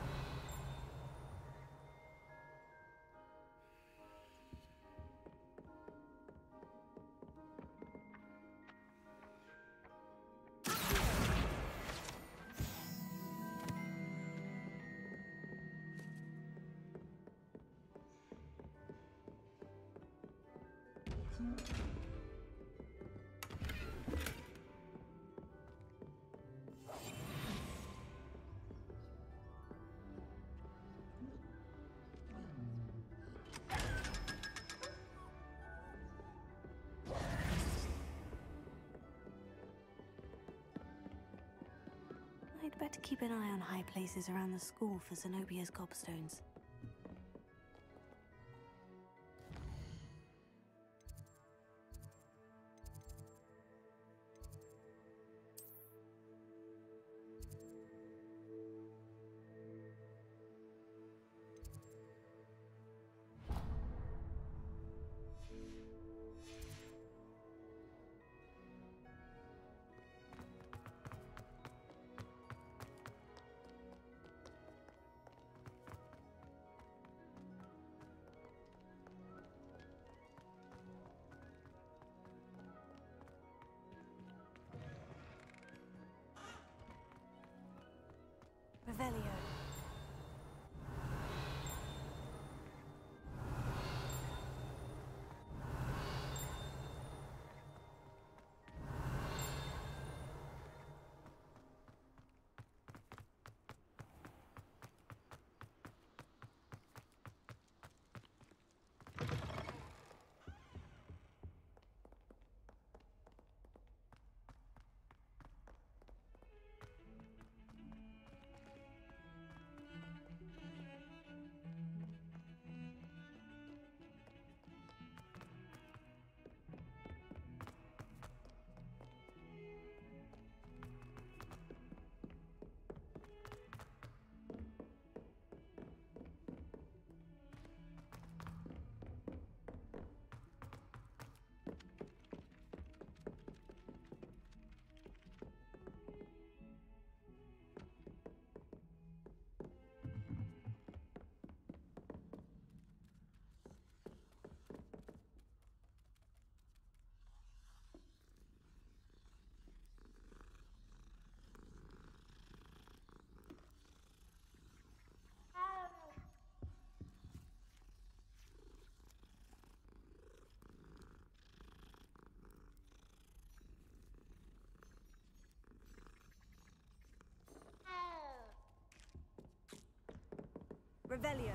I'd better keep an eye on high places around the school for Zenobia's gobstones. Revelio. Revelio.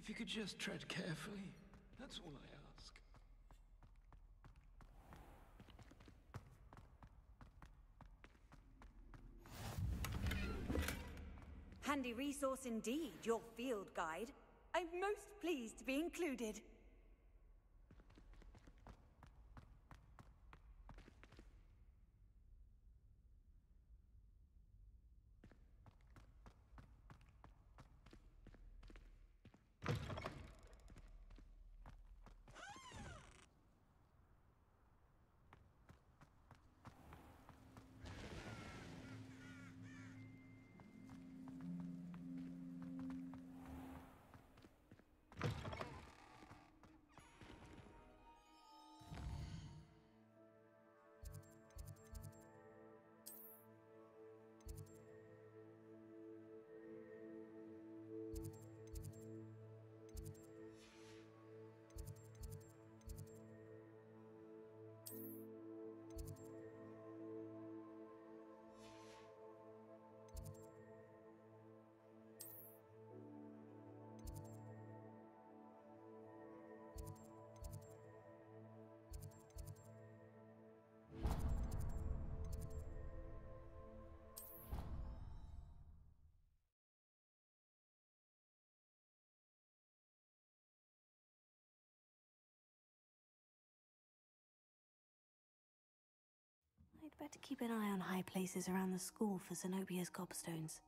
If you could just tread carefully, that's all I ask. Handy resource indeed, your field guide. I'm most pleased to be included. I'd better keep an eye on high places around the school for Zenobia's gobstones.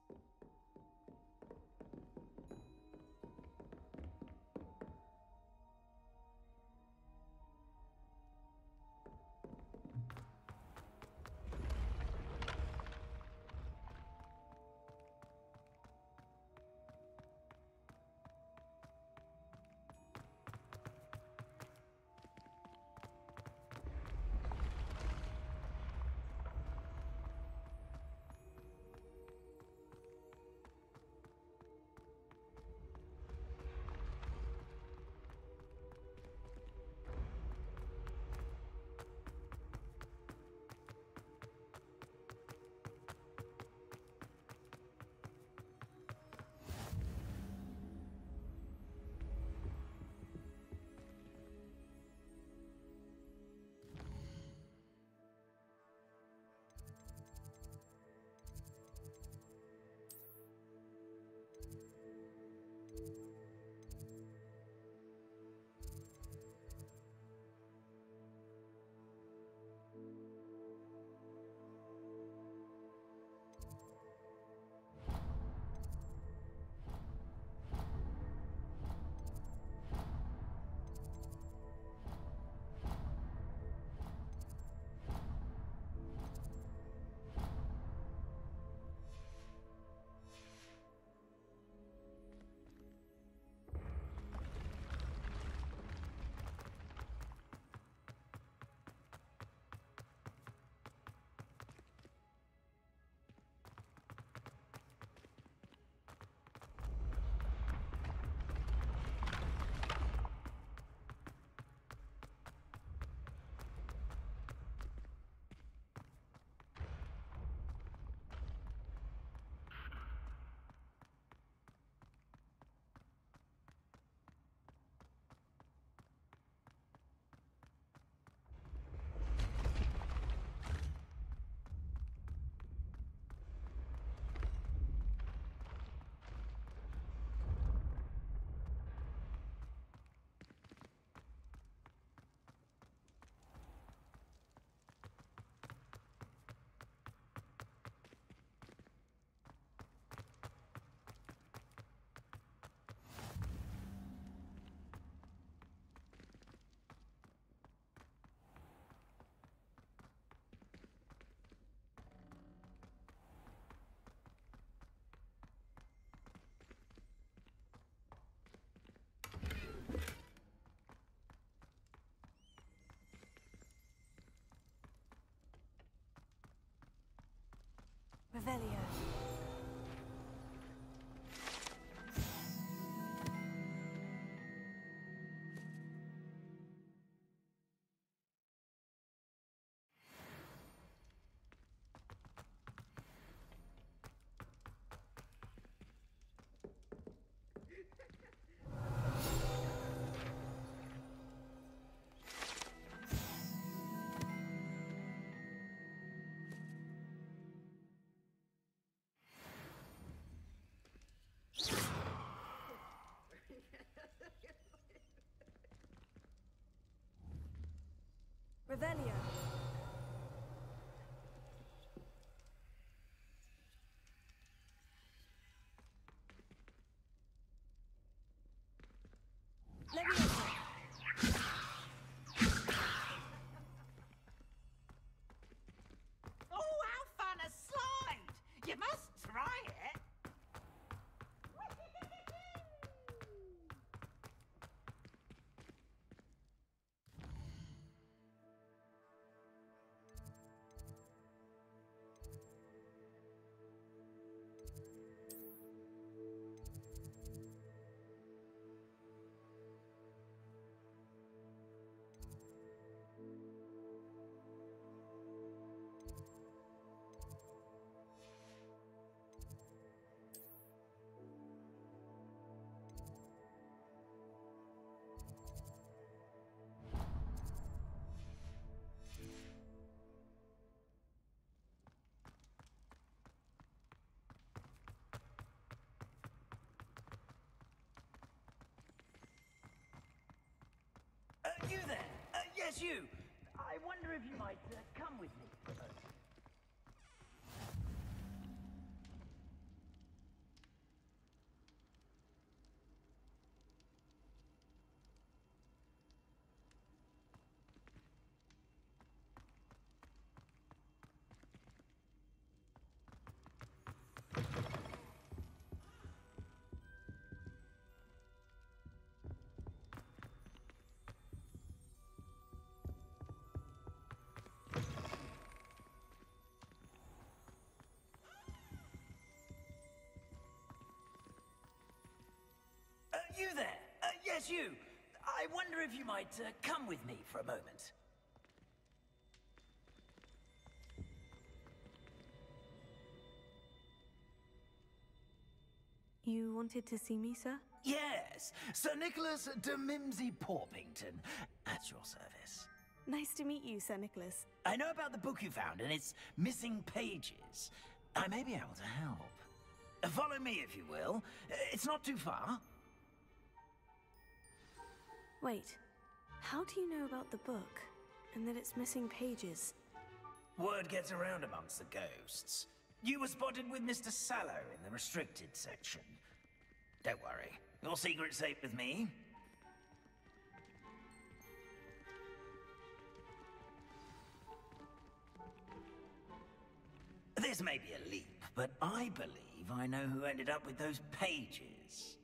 You there! Yes, you! I wonder if you might come with me for a moment. You there! Yes, you! I wonder if you might come with me for a moment. You wanted to see me, sir? Yes, Sir Nicholas de Mimsy Porpington, at your service. Nice to meet you, Sir Nicholas. I know about the book you found and its missing pages. I may be able to help. Follow me, if you will. It's not too far. Wait, how do you know about the book? And that it's missing pages? Word gets around amongst the ghosts. You were spotted with Mr. Sallow in the restricted section. Don't worry, your secret's safe with me. This may be a leap, but I believe I know who ended up with those pages.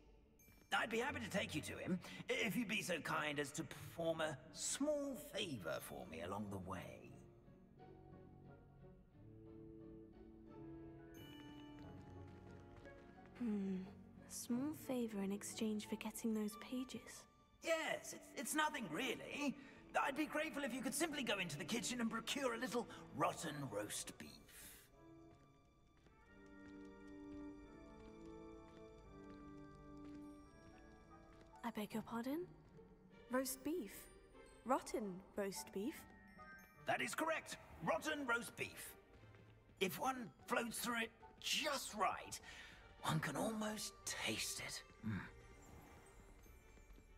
I'd be happy to take you to him, if you'd be so kind as to perform a small favor for me along the way. A small favor in exchange for getting those pages. Yes, it's nothing really. I'd be grateful if you could simply go into the kitchen and procure a little rotten roast beef. I beg your pardon? Roast beef? Rotten roast beef? That is correct. Rotten roast beef. If one floats through it just right, one can almost taste it.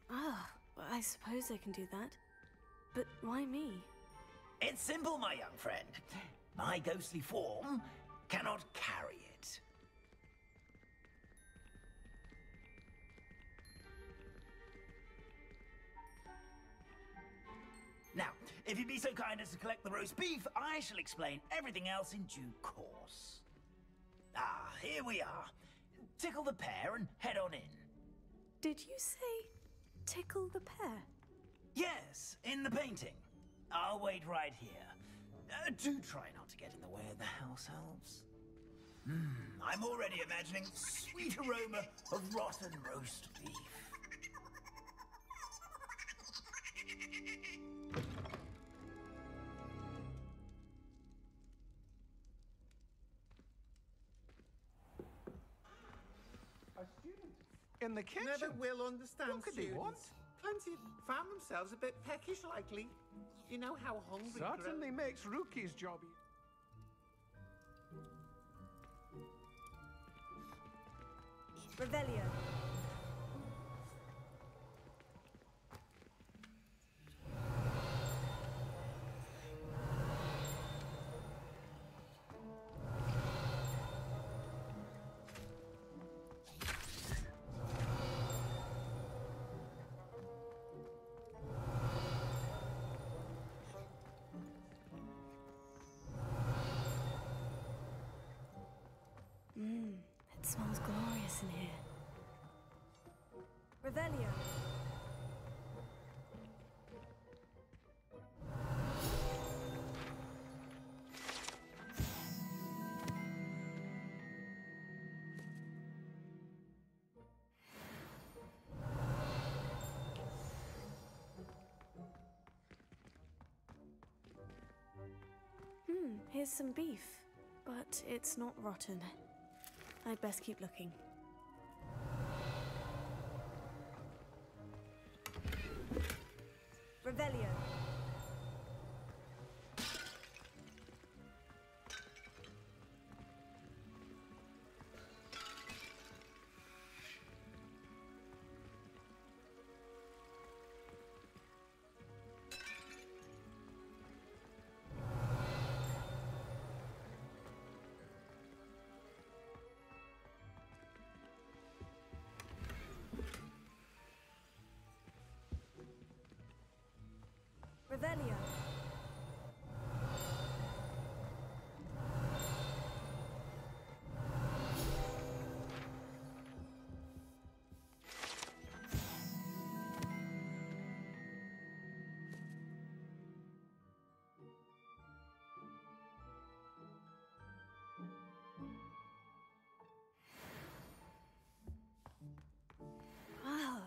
Ah, I suppose I can do that. But why me? It's simple, my young friend. My ghostly form cannot carry it. Now, if you'd be so kind as to collect the roast beef, I shall explain everything else in due course. Ah, here we are. Tickle the pear and head on in. Did you say tickle the pear? Yes, in the painting. I'll wait right here. Do try not to get in the way of the house elves. I'm already imagining the sweet aroma of rotten roast beef. In the kitchen? Never will understand What could they students. want? Plenty found themselves a bit peckish likely. You know how hungry... Certainly makes Rookie's job Revelio. It smells glorious in here. Revelio. Here's some beef, but it's not rotten. I'd best keep looking. Revelio. Revelio. Ah,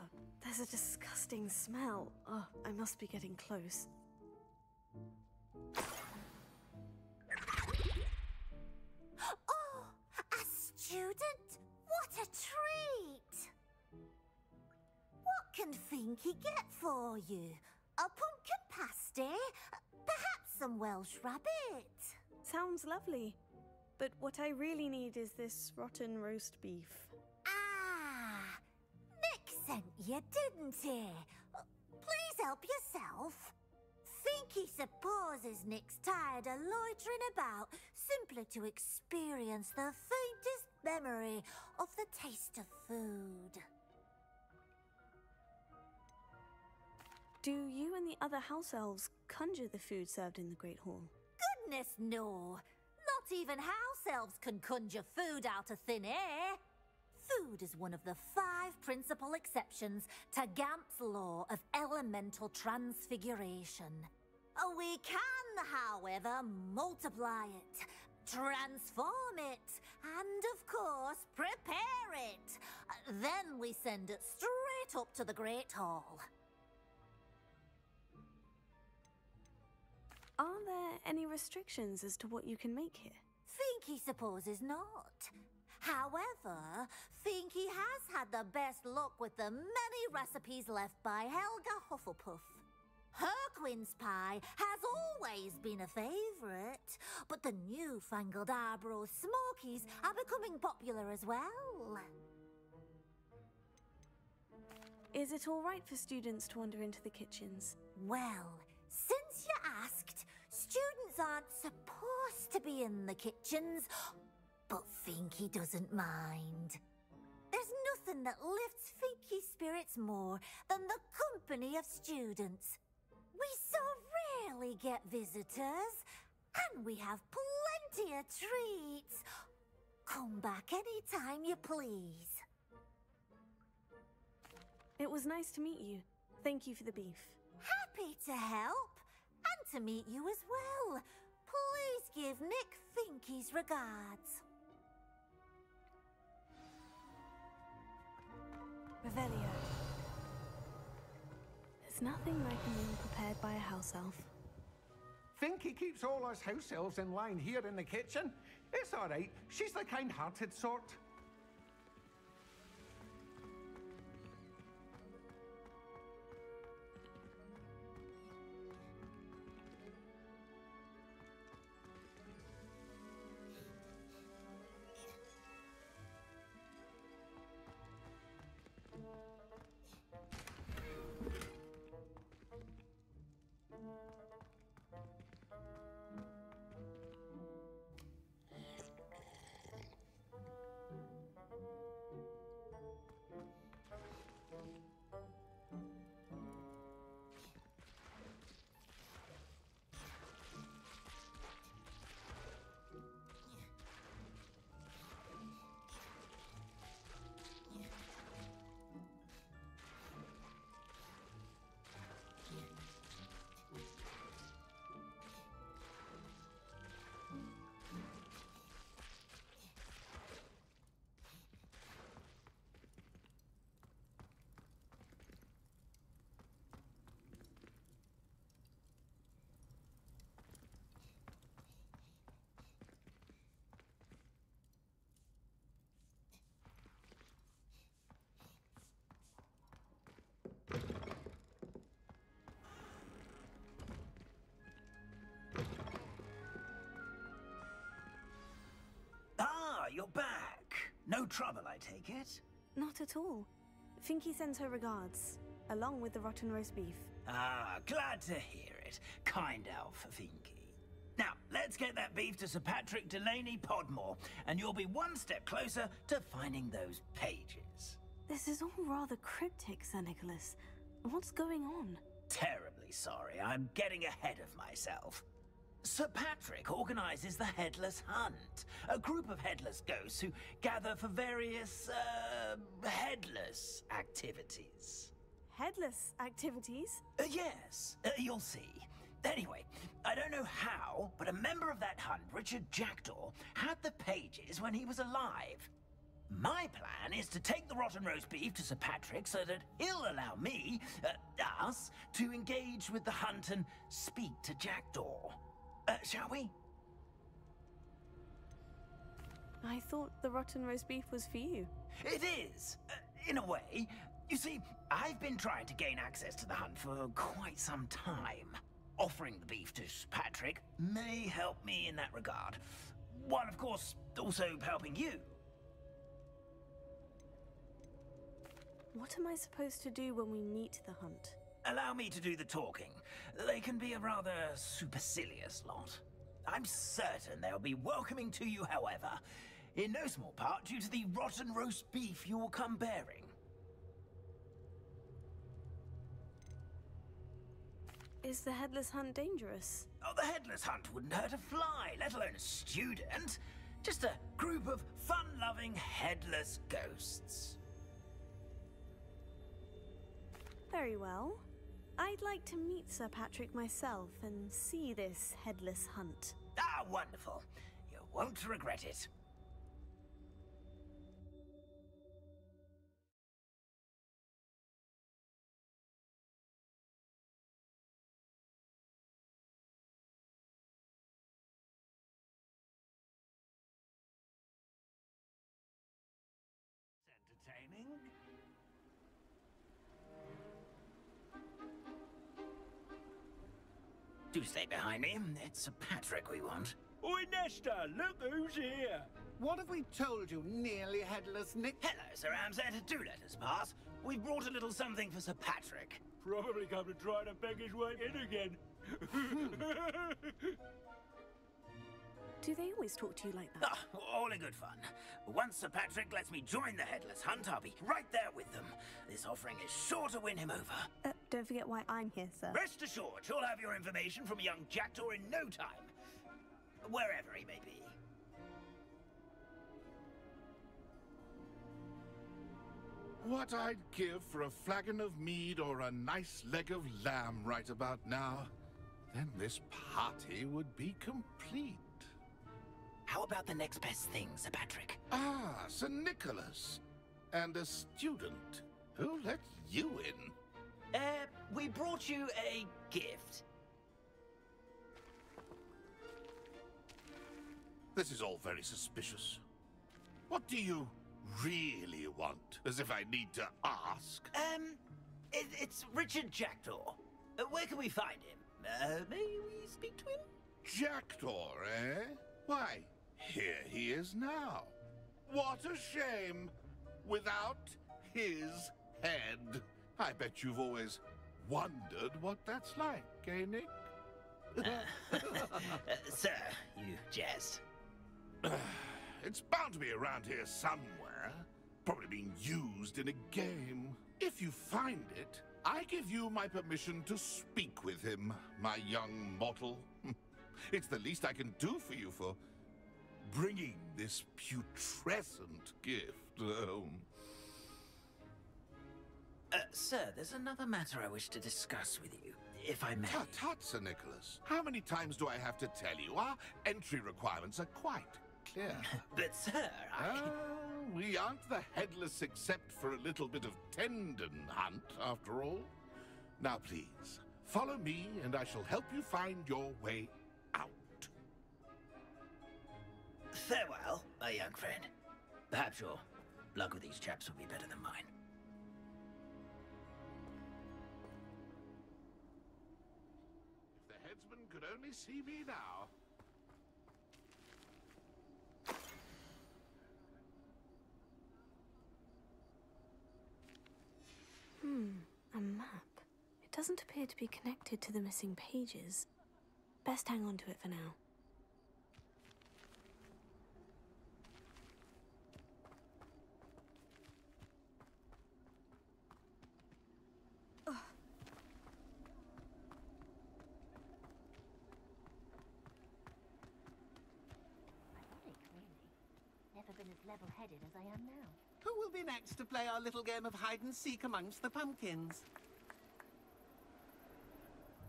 there's a disgusting smell. Oh, I must be getting close. Oh, a student? What a treat! What can Finky get for you? A pumpkin pasty? Perhaps some Welsh rabbit? Sounds lovely. But what I really need is this rotten roast beef. Ah, Nick sent you, didn't he? Please help yourself. Finky supposes Nick's tired of loitering about simply to experience the faintest memory of the taste of food. Do you and the other house elves conjure the food served in the Great Hall? Goodness, no. Not even house elves can conjure food out of thin air. Food is one of the 5 principal exceptions to Gamp's law of elemental transfiguration. We can, however, multiply it, transform it, and of course, prepare it. Then we send it straight up to the Great Hall. Are there any restrictions as to what you can make here? Finky supposes not. However, Finky has had the best luck with the many recipes left by Helga Hufflepuff. Her quince pie has always been a favourite, but the newfangled Arborough Smokies are becoming popular as well. Is it all right for students to wander into the kitchens? Well, since you asked, students aren't supposed to be in the kitchens, but Finky doesn't mind. There's nothing that lifts Finky's spirits more than the company of students. We so rarely get visitors, and we have plenty of treats. Come back any time you please. It was nice to meet you. Thank you for the beef. Happy to help, and to meet you as well. Please give Nick Finky's regards. Revelio. There's nothing like a meal prepared by a house elf. Finky keeps all us house elves in line here in the kitchen. It's all right. She's the kind-hearted sort. You're back. No trouble, I take it? Not at all. Finky sends her regards, along with the rotten roast beef. Ah, glad to hear it. Kind elf, Finky. Now, let's get that beef to Sir Patrick Delaney Podmore, and you'll be one step closer to finding those pages. This is all rather cryptic, Sir Nicholas. What's going on? Terribly really sorry. I'm getting ahead of myself. Sir Patrick organizes the Headless Hunt, a group of headless ghosts who gather for various, headless activities. Headless activities? Yes, you'll see. Anyway, I don't know how, but a member of that hunt, Richard Jackdaw, had the pages when he was alive. My plan is to take the rotten roast beef to Sir Patrick so that he'll allow me, us, to engage with the hunt and speak to Jackdaw. Shall we? I thought the rotten roast beef was for you. It is, in a way. You see, I've been trying to gain access to the hunt for quite some time. Offering the beef to Sir Patrick may help me in that regard, while of course also helping you. What am I supposed to do when we meet the hunt? Allow me to do the talking. They can be a rather supercilious lot. I'm certain they'll be welcoming to you, however, in no small part due to the rotten roast beef you will come bearing. Is the Headless Hunt dangerous? Oh, the Headless Hunt wouldn't hurt a fly, let alone a student. Just a group of fun-loving headless ghosts. Very well. I'd like to meet Sir Patrick myself and see this Headless Hunt. Ah, wonderful. You won't regret it. Entertaining? Do stay behind me. It's Sir Patrick we want. Oi, Nesta, look who's here. What have we told you, nearly headless Nick? Hello, Sir Ramsed. Do let us pass. We've brought a little something for Sir Patrick. Probably come to try to beg his way in again. Do they always talk to you like that? Ah, all in good fun. Once Sir Patrick lets me join the Headless Hunt, I'll be right there with them. This offering is sure to win him over. Don't forget why I'm here, sir. Rest assured, you'll have your information from young Jackdaw in no time. Wherever he may be. What I'd give for a flagon of mead or a nice leg of lamb right about now, then this party would be complete. How about the next best thing, Sir Patrick? Ah, Sir Nicholas. And a student. Who let you in? We brought you a gift. This is all very suspicious. What do you really want? As if I need to ask. It's Richard Jackdaw. Where can we find him? May we speak to him? Jackdaw, eh? Why, here he is now. What a shame. Without his head. I bet you've always wondered what that's like, eh, Nick? Sir, you jest. It's bound to be around here somewhere. Probably being used in a game. If you find it, I give you my permission to speak with him, my young mortal. It's the least I can do for you for bringing this putrescent gift home. Sir, there's another matter I wish to discuss with you, if I may. Tut, tut, Sir Nicholas. How many times do I have to tell you? Our entry requirements are quite clear. But, sir, we aren't the headless except for a little bit of tendon hunt, after all. Now, please, follow me, and I shall help you find your way out. Farewell, my young friend. Perhaps your luck with these chaps will be better than mine. If the headsman could only see me now. A map. It doesn't appear to be connected to the missing pages. Best hang on to it for now. level-headed as I am now. Who will be next to play our little game of hide-and-seek amongst the pumpkins?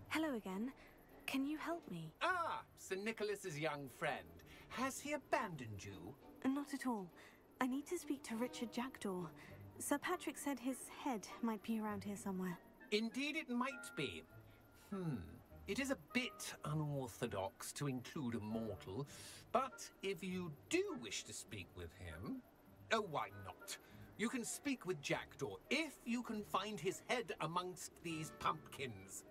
Hello again. Can you help me? Ah, Sir Nicholas's young friend. Has he abandoned you? Not at all. I need to speak to Richard Jackdaw. Sir Patrick said his head might be around here somewhere. Indeed it might be. It is a bit unorthodox to include a mortal, but if you do wish to speak with him... Oh, why not? You can speak with Jackdaw if you can find his head amongst these pumpkins.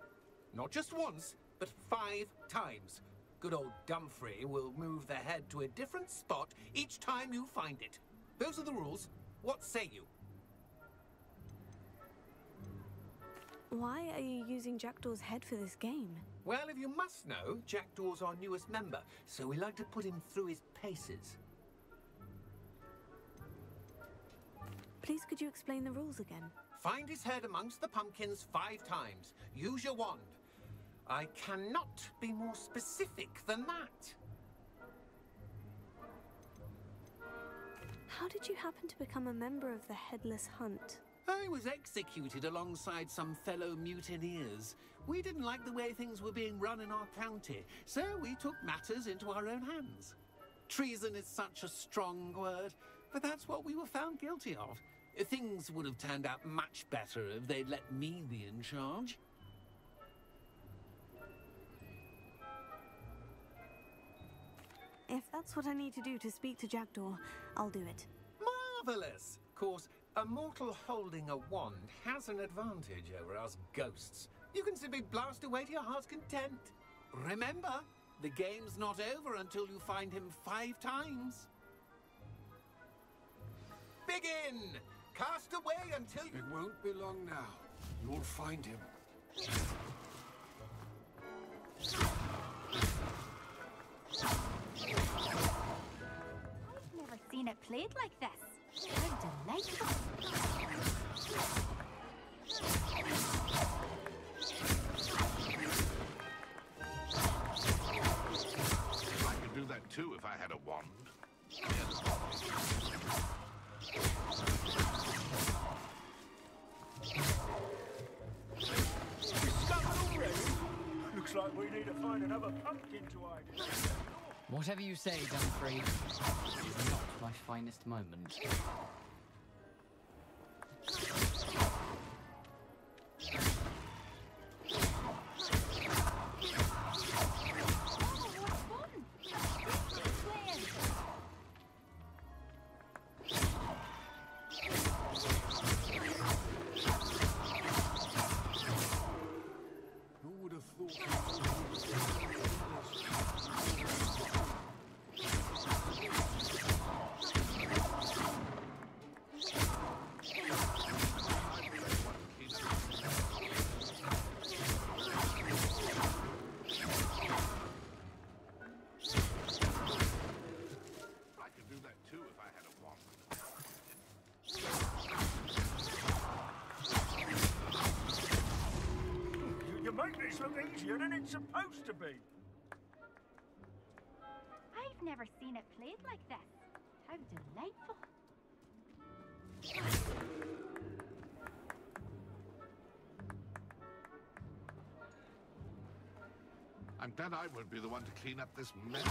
Not just once, but 5 times. Good old Dumfrey will move the head to a different spot each time you find it. Those are the rules. What say you? Why are you using Jackdaw's head for this game? Well, if you must know, Jackdaw's our newest member, so we like to put him through his paces. Please, could you explain the rules again? Find his head amongst the pumpkins 5 times. Use your wand. I cannot be more specific than that. How did you happen to become a member of the Headless Hunt? I was executed alongside some fellow mutineers. We didn't like the way things were being run in our county, so we took matters into our own hands. Treason is such a strong word, but that's what we were found guilty of. Things would have turned out much better if they'd let me be in charge. If that's what I need to do to speak to Jackdaw, I'll do it. Marvellous! Of course, a mortal holding a wand has an advantage over us ghosts. You can simply blast away to your heart's content. Remember, the game's not over until you find him 5 times. Begin! Cast away until you... It won't be long now. You'll find him. I've never seen it played like this. How delightful. I could do that too if I had a wand. Looks like we need to find another pumpkin to hide in. Whatever you say, Dumfrey. It's not my finest moment. You make this look easier than it's supposed to be. I've never seen it played like this. How delightful. I'm glad I won't be the one to clean up this mess.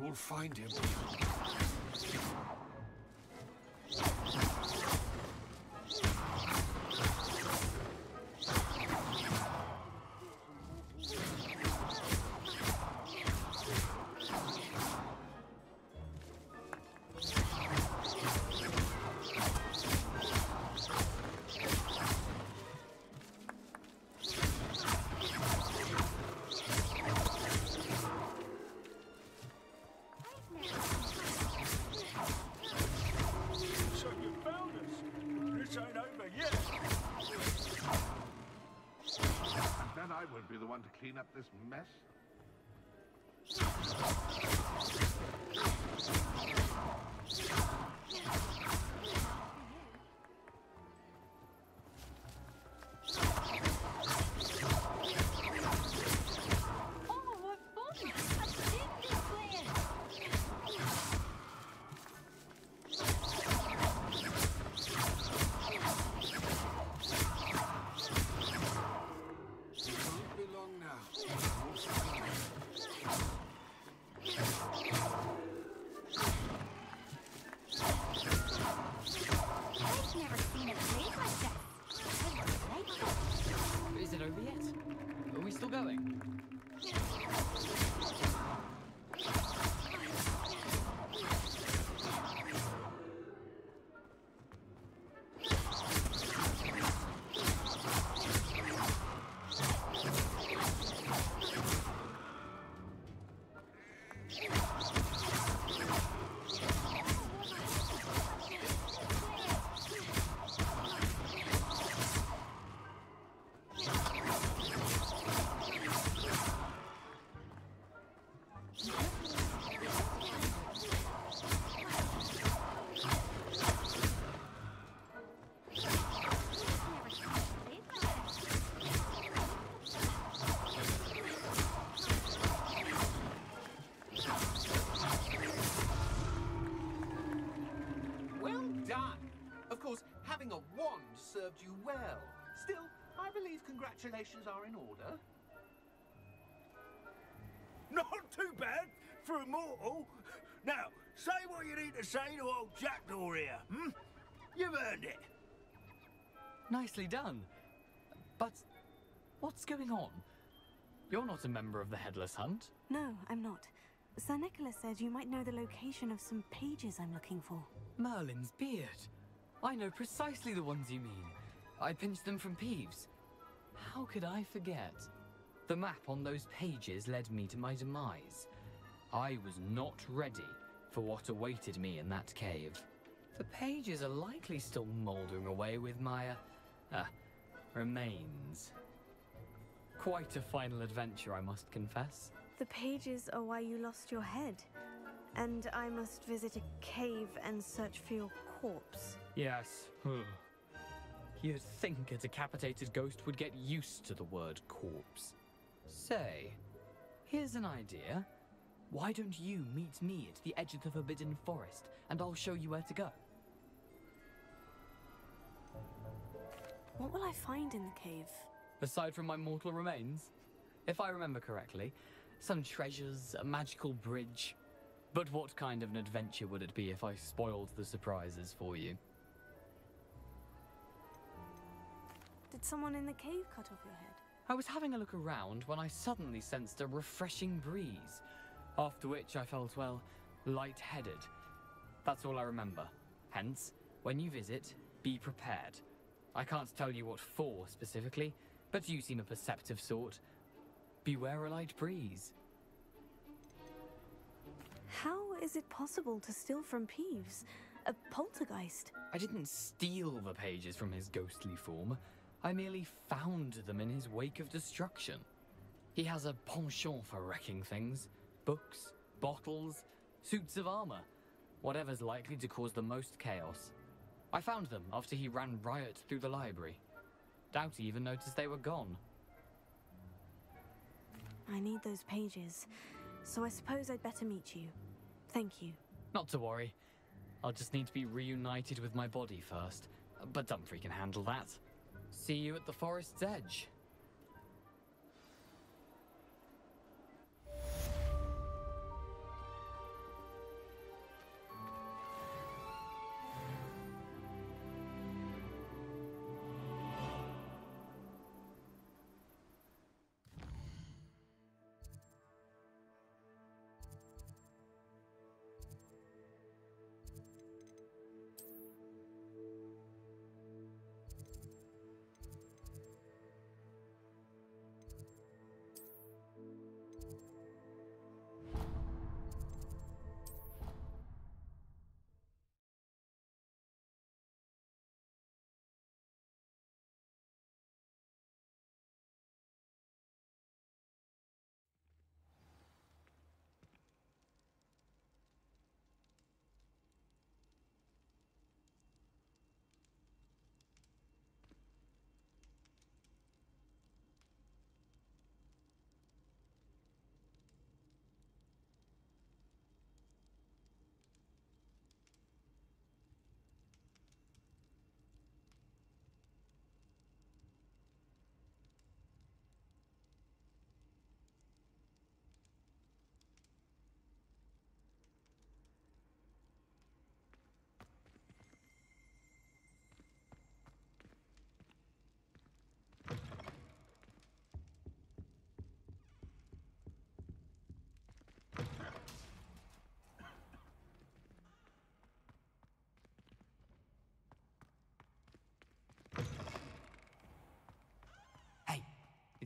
You'll find him. So you found us. This ain't over yet. And then I won't be the one to clean up this mess. Won't be long now. I've never seen a place like that. Is it over yet? Are we still going? Well done. Of course, having a wand served you well. Still, I believe congratulations are in order. Not too bad for a mortal. Now, say what you need to say to old Jackdaw here, hmm? You've earned it. Nicely done. But what's going on? You're not a member of the Headless Hunt. No, I'm not. Sir Nicholas said you might know the location of some pages I'm looking for. Merlin's beard. I know precisely the ones you mean. I pinched them from Peeves. How could I forget? The map on those pages led me to my demise. I was not ready for what awaited me in that cave. The pages are likely still mouldering away with my, remains. Quite a final adventure, I must confess. The pages are why you lost your head. And I must visit a cave and search for your corpse. Yes. You'd think a decapitated ghost would get used to the word corpse. Say, here's an idea. Why don't you meet me at the edge of the Forbidden Forest, and I'll show you where to go? What will I find in the cave? Aside from my mortal remains? If I remember correctly, some treasures, a magical bridge. But what kind of an adventure would it be if I spoiled the surprises for you? Did someone in the cave cut off your head? I was having a look around when I suddenly sensed a refreshing breeze, after which I felt, well, lightheaded. That's all I remember. Hence, when you visit, be prepared. I can't tell you what for specifically, but you seem a perceptive sort. Beware a light breeze. How is it possible to steal from Peeves? A poltergeist? I didn't steal the pages from his ghostly form. I merely found them in his wake of destruction. He has a penchant for wrecking things. Books, bottles, suits of armor. Whatever's likely to cause the most chaos. I found them after he ran riot through the library. Doubt he even noticed they were gone. I need those pages, so I suppose I'd better meet you. Thank you. Not to worry. I'll just need to be reunited with my body first. But Dumfries can handle that. See you at the forest's edge.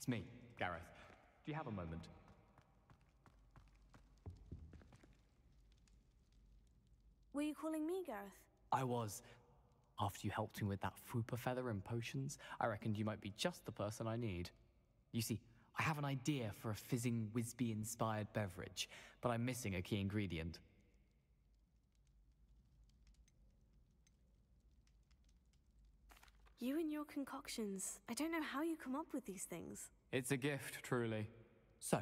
me, Gareth. Do you have a moment? Were you calling me, Gareth? I was. After you helped me with that Fupa feather and potions, I reckoned you might be just the person I need. You see, I have an idea for a fizzing Whizbee-inspired beverage, but I'm missing a key ingredient. You and your concoctions. I don't know how you come up with these things. It's a gift, truly. So,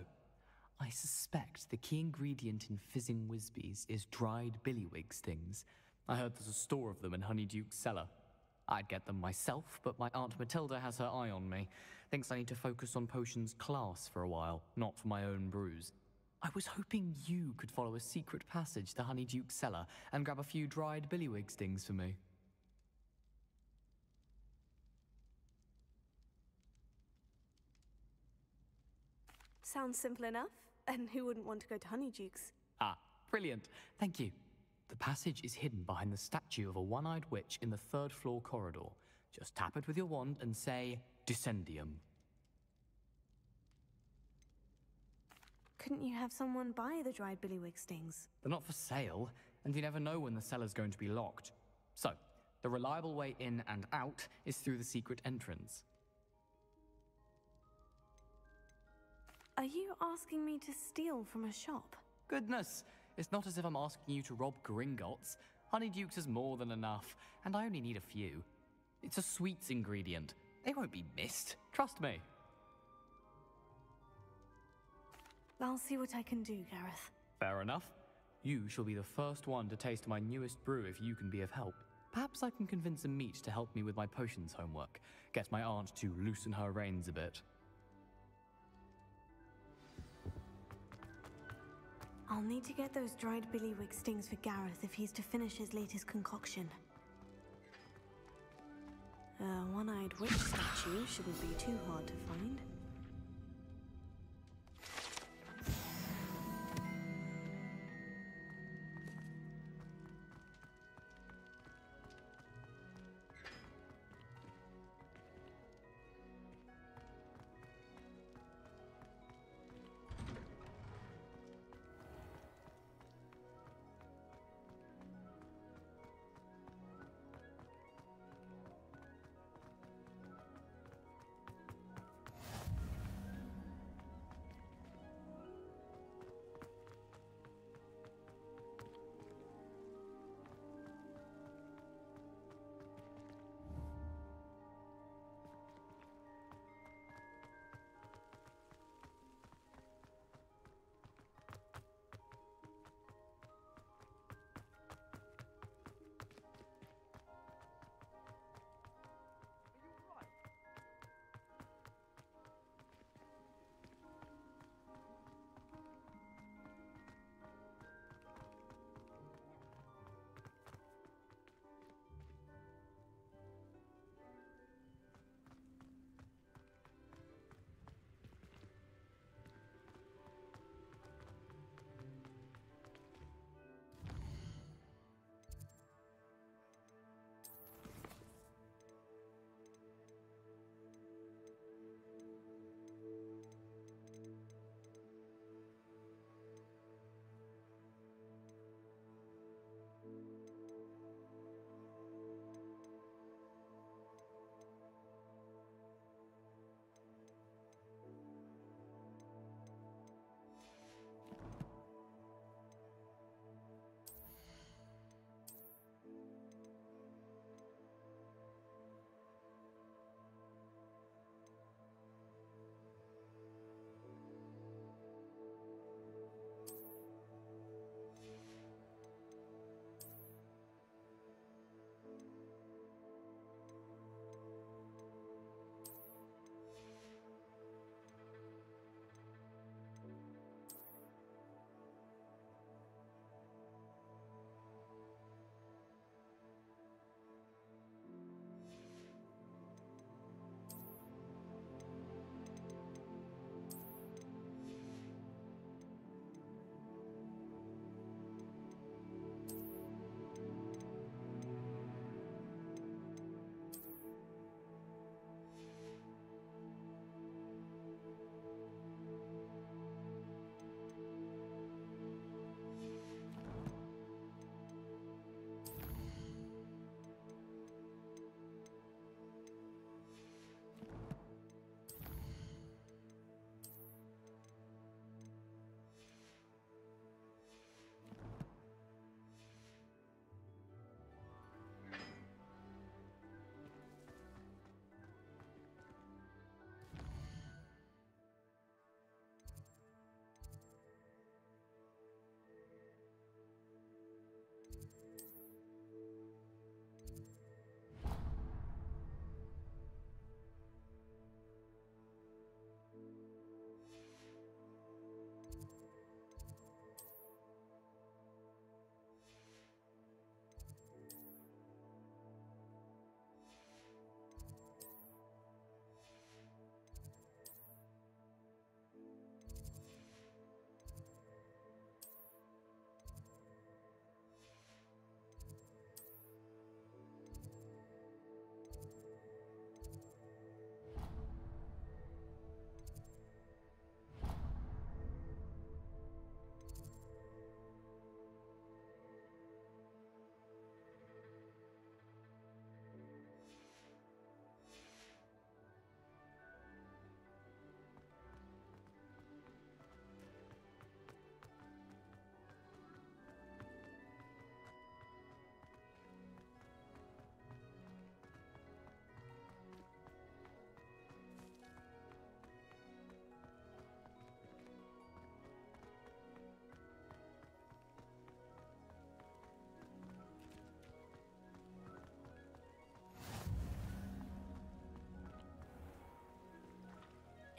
I suspect the key ingredient in fizzing Whizbees is dried billywig stings. I heard there's a store of them in Honeyduke's cellar. I'd get them myself, but my Aunt Matilda has her eye on me. Thinks I need to focus on potions class for a while, not for my own brews. I was hoping you could follow a secret passage to Honeyduke's cellar and grab a few dried billywig stings for me. Sounds simple enough. And who wouldn't want to go to Honeyduke's? Ah, brilliant. Thank you. The passage is hidden behind the statue of a one-eyed witch in the third-floor corridor. Just tap it with your wand and say, Descendium. Couldn't you have someone buy the dried billywig stings? They're not for sale, and you never know when the cellar's going to be locked. So, the reliable way in and out is through the secret entrance. Are you asking me to steal from a shop? Goodness, it's not as if I'm asking you to rob Gringotts. Honeyduke's is more than enough, and I only need a few. It's a sweets ingredient. They won't be missed. Trust me. I'll see what I can do, Gareth. Fair enough. You shall be the first one to taste my newest brew if you can be of help. Perhaps I can convince a meat to help me with my potions homework. Get my aunt to loosen her reins a bit. I'll need to get those dried billywig stings for Gareth if he's to finish his latest concoction. A one-eyed witch statue shouldn't be too hard to find.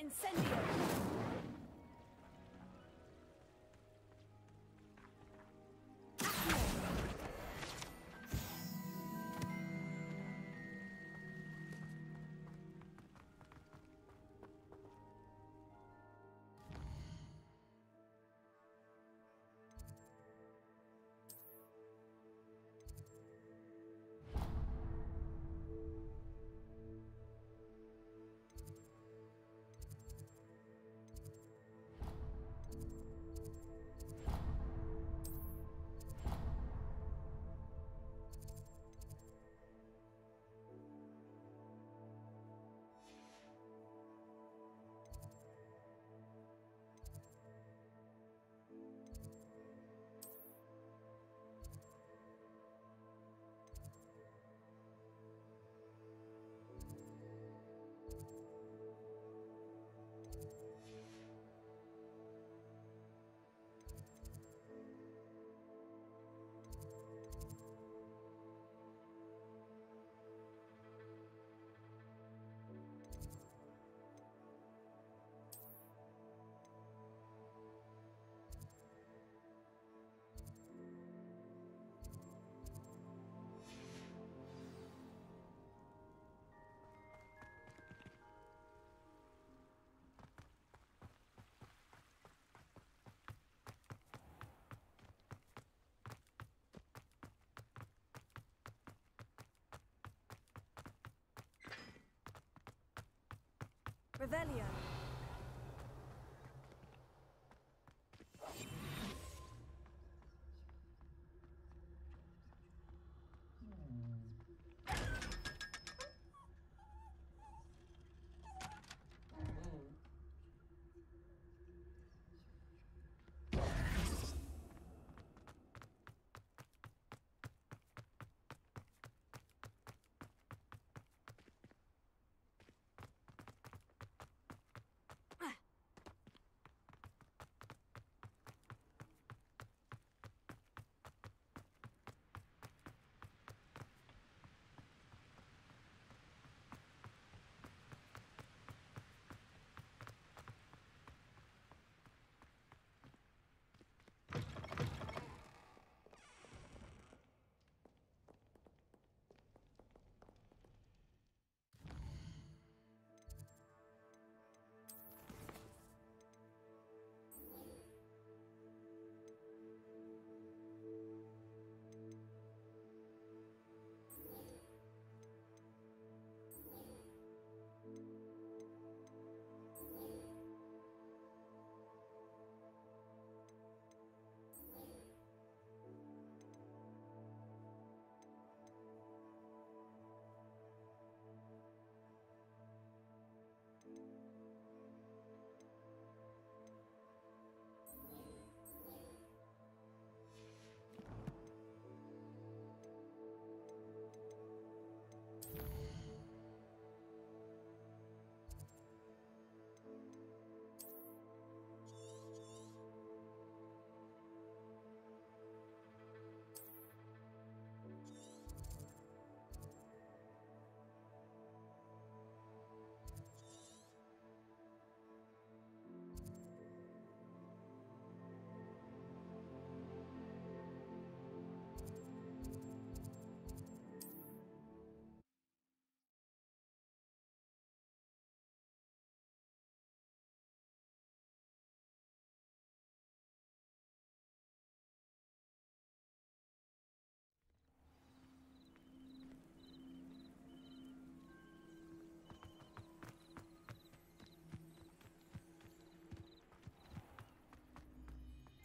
Incendio! Revelio.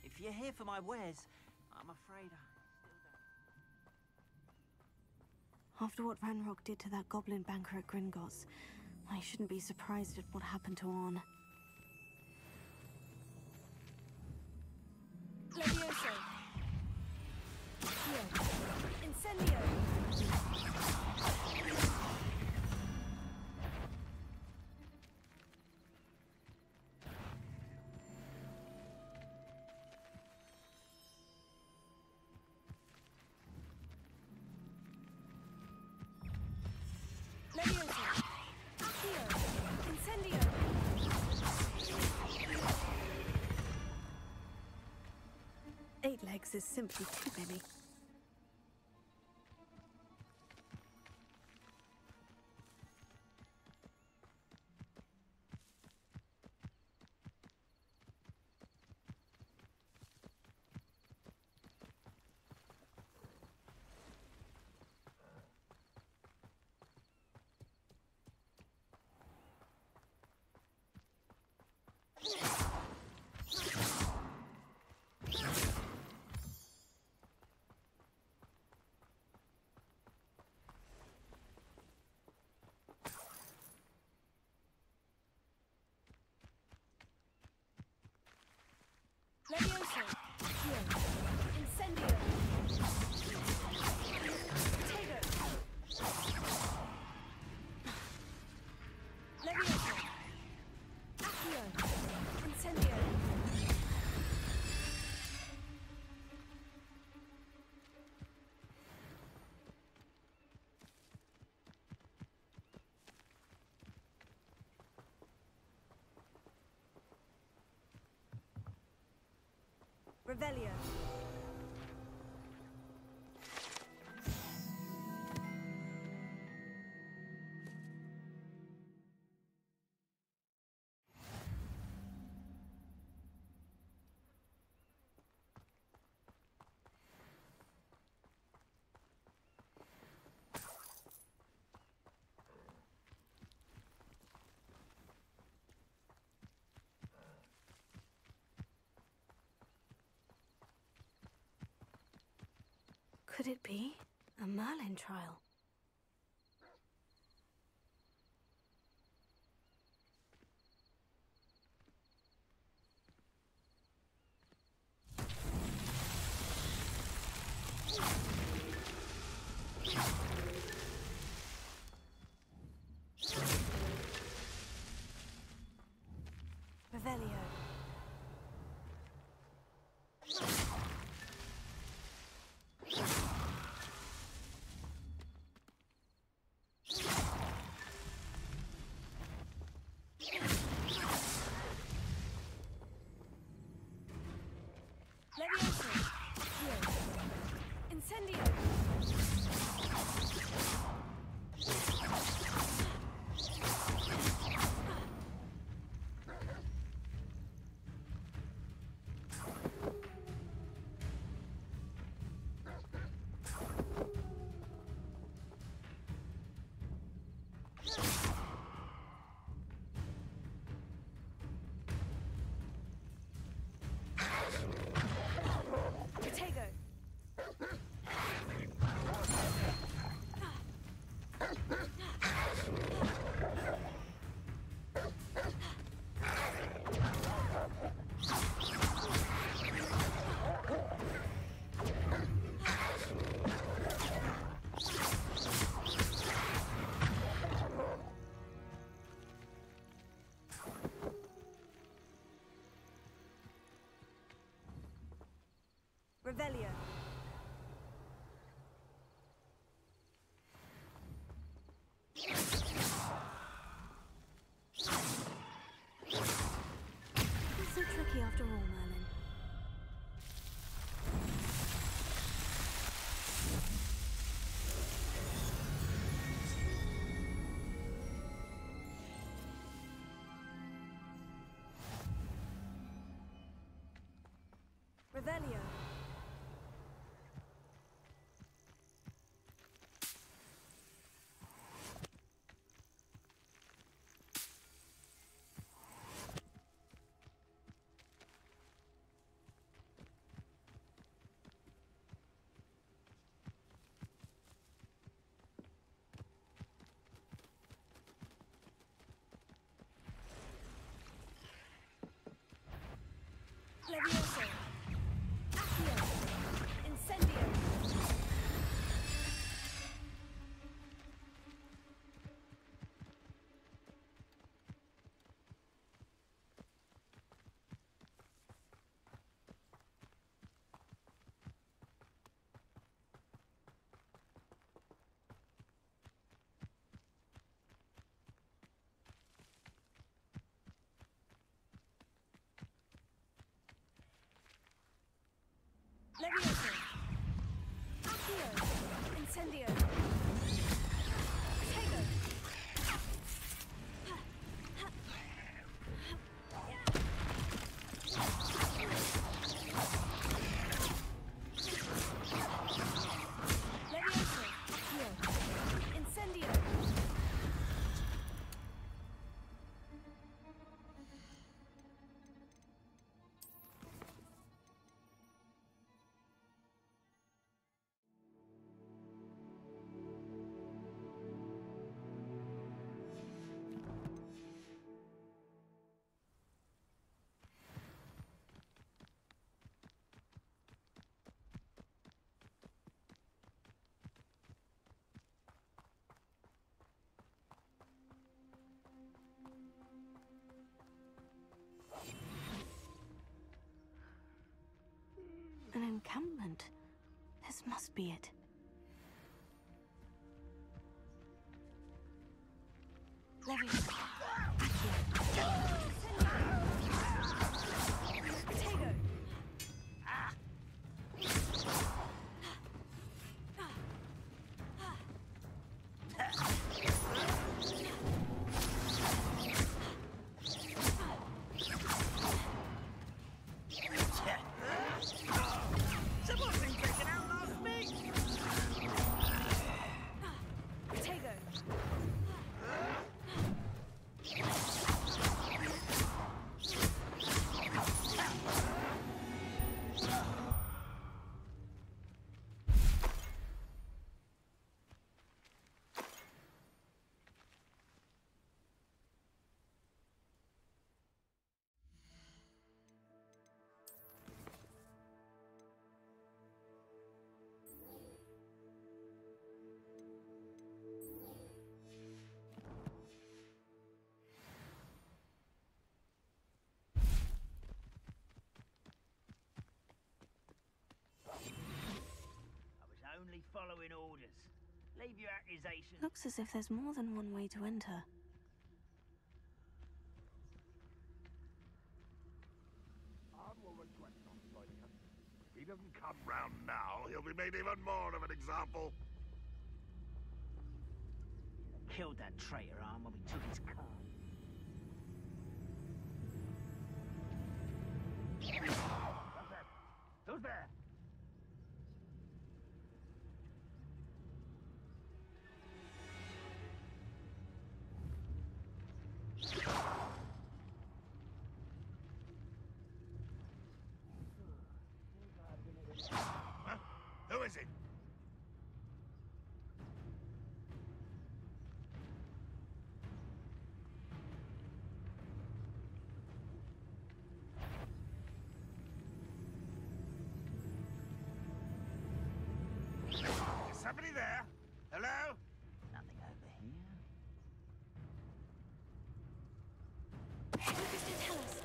If you're here for my wares, I'm afraid After what Ranrock did to that goblin banker at Gringotts, I shouldn't be surprised at what happened to Orn. Levioso! Incendio! Levioso! Accio! Incendio! 8 legs is simply too many. Levioso. Here. Incendio. Potato. Levioso. Accio. Incendio. Revelio. Could it be a Merlin trial? Revelio. Levioso. Here. Incendio. Potato. Revelio. It's so tricky after all, Merlin. Revelio. Levioso. Accio. Incendio. Levioso. Accio. Incendio. Tego. Levioso. Accio. Incendio. An encampment. This must be it. Levioso. Tego. Someone's been taken out last week! Tego. Only following orders. Leave your accusations. Looks as if there's more than one way to enter. If he doesn't come round now, he'll be made even more of an example. Killed that traitor arm when we took his car. Who's there? Huh? Who is it? Is somebody there? Hello? Nothing over here. What does it tell us?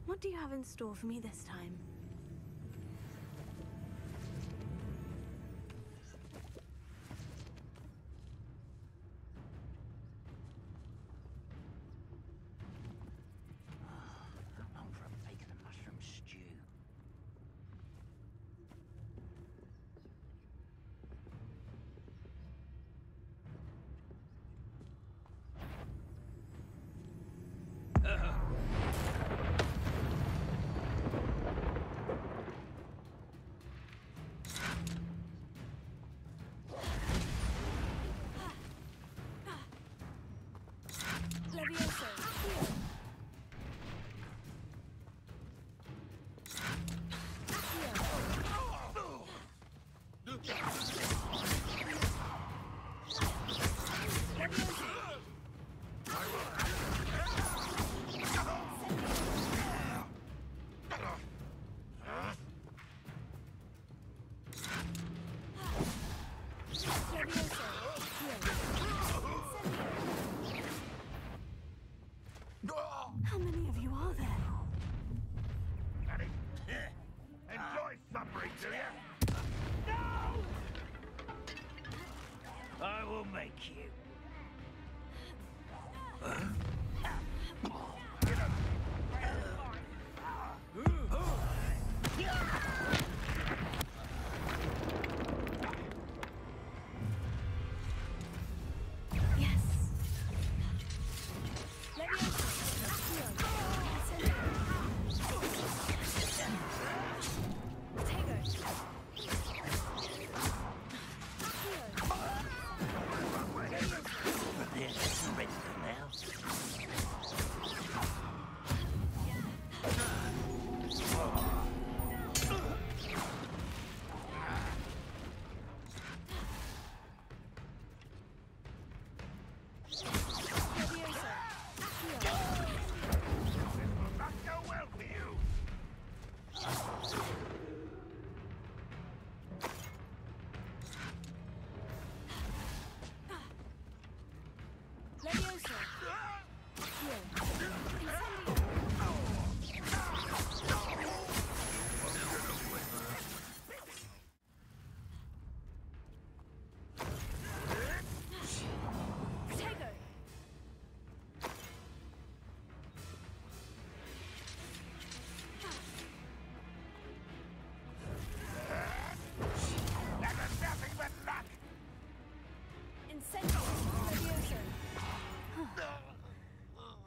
What do you have in store for me this time? I'm on for a bacon and mushroom stew.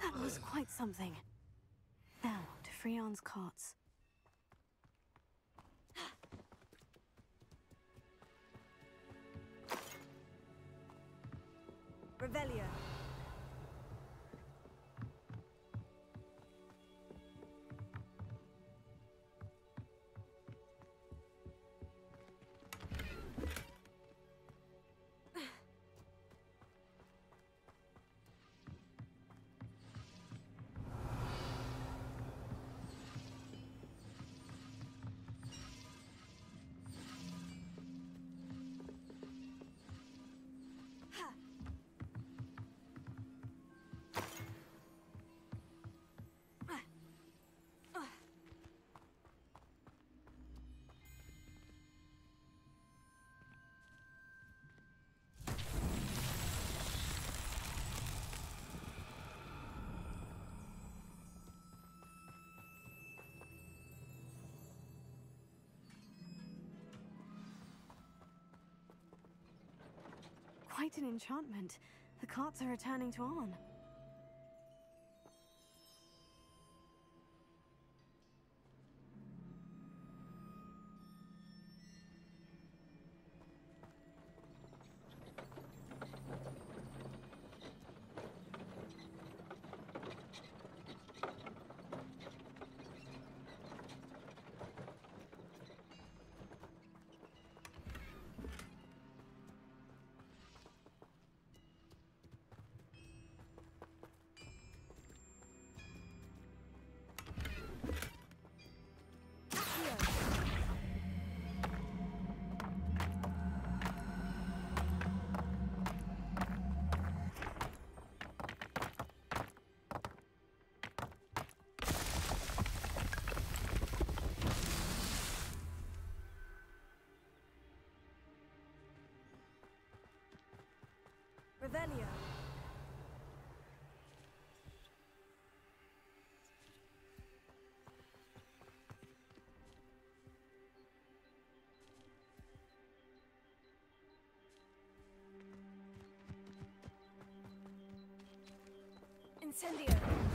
That was quite something. Now, to Freon's carts. Revelio. Quite an enchantment. The carts are returning to Arn. Revelio. Incendio.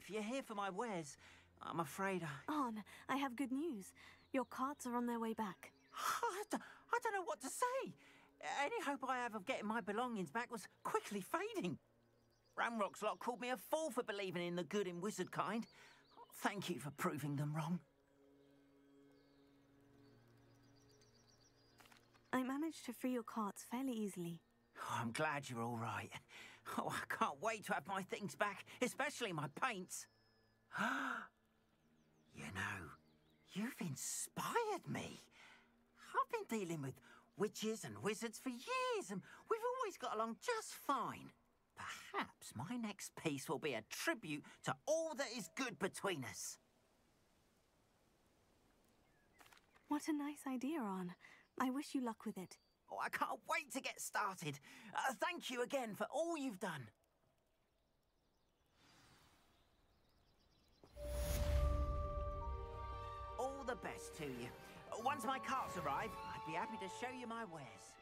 if you're here for my wares, I'm afraid Arn, I have good news. Your carts are on their way back. I don't know what to say. Any hope I have of getting my belongings back was quickly fading. Ramrock's lot called me a fool for believing in the good in wizard kind. Thank you for proving them wrong. I managed to free your carts fairly easily. Oh, I'm glad you're all right. Oh, I can't wait to have my things back, especially my paints. You know, you've inspired me. I've been dealing with witches and wizards for years, and we've always got along just fine. Perhaps my next piece will be a tribute to all that is good between us. What a nice idea, Arn. I wish you luck with it. Oh, I can't wait to get started. Thank you again for all you've done. All the best to you. Once my carts arrive, I'd be happy to show you my wares.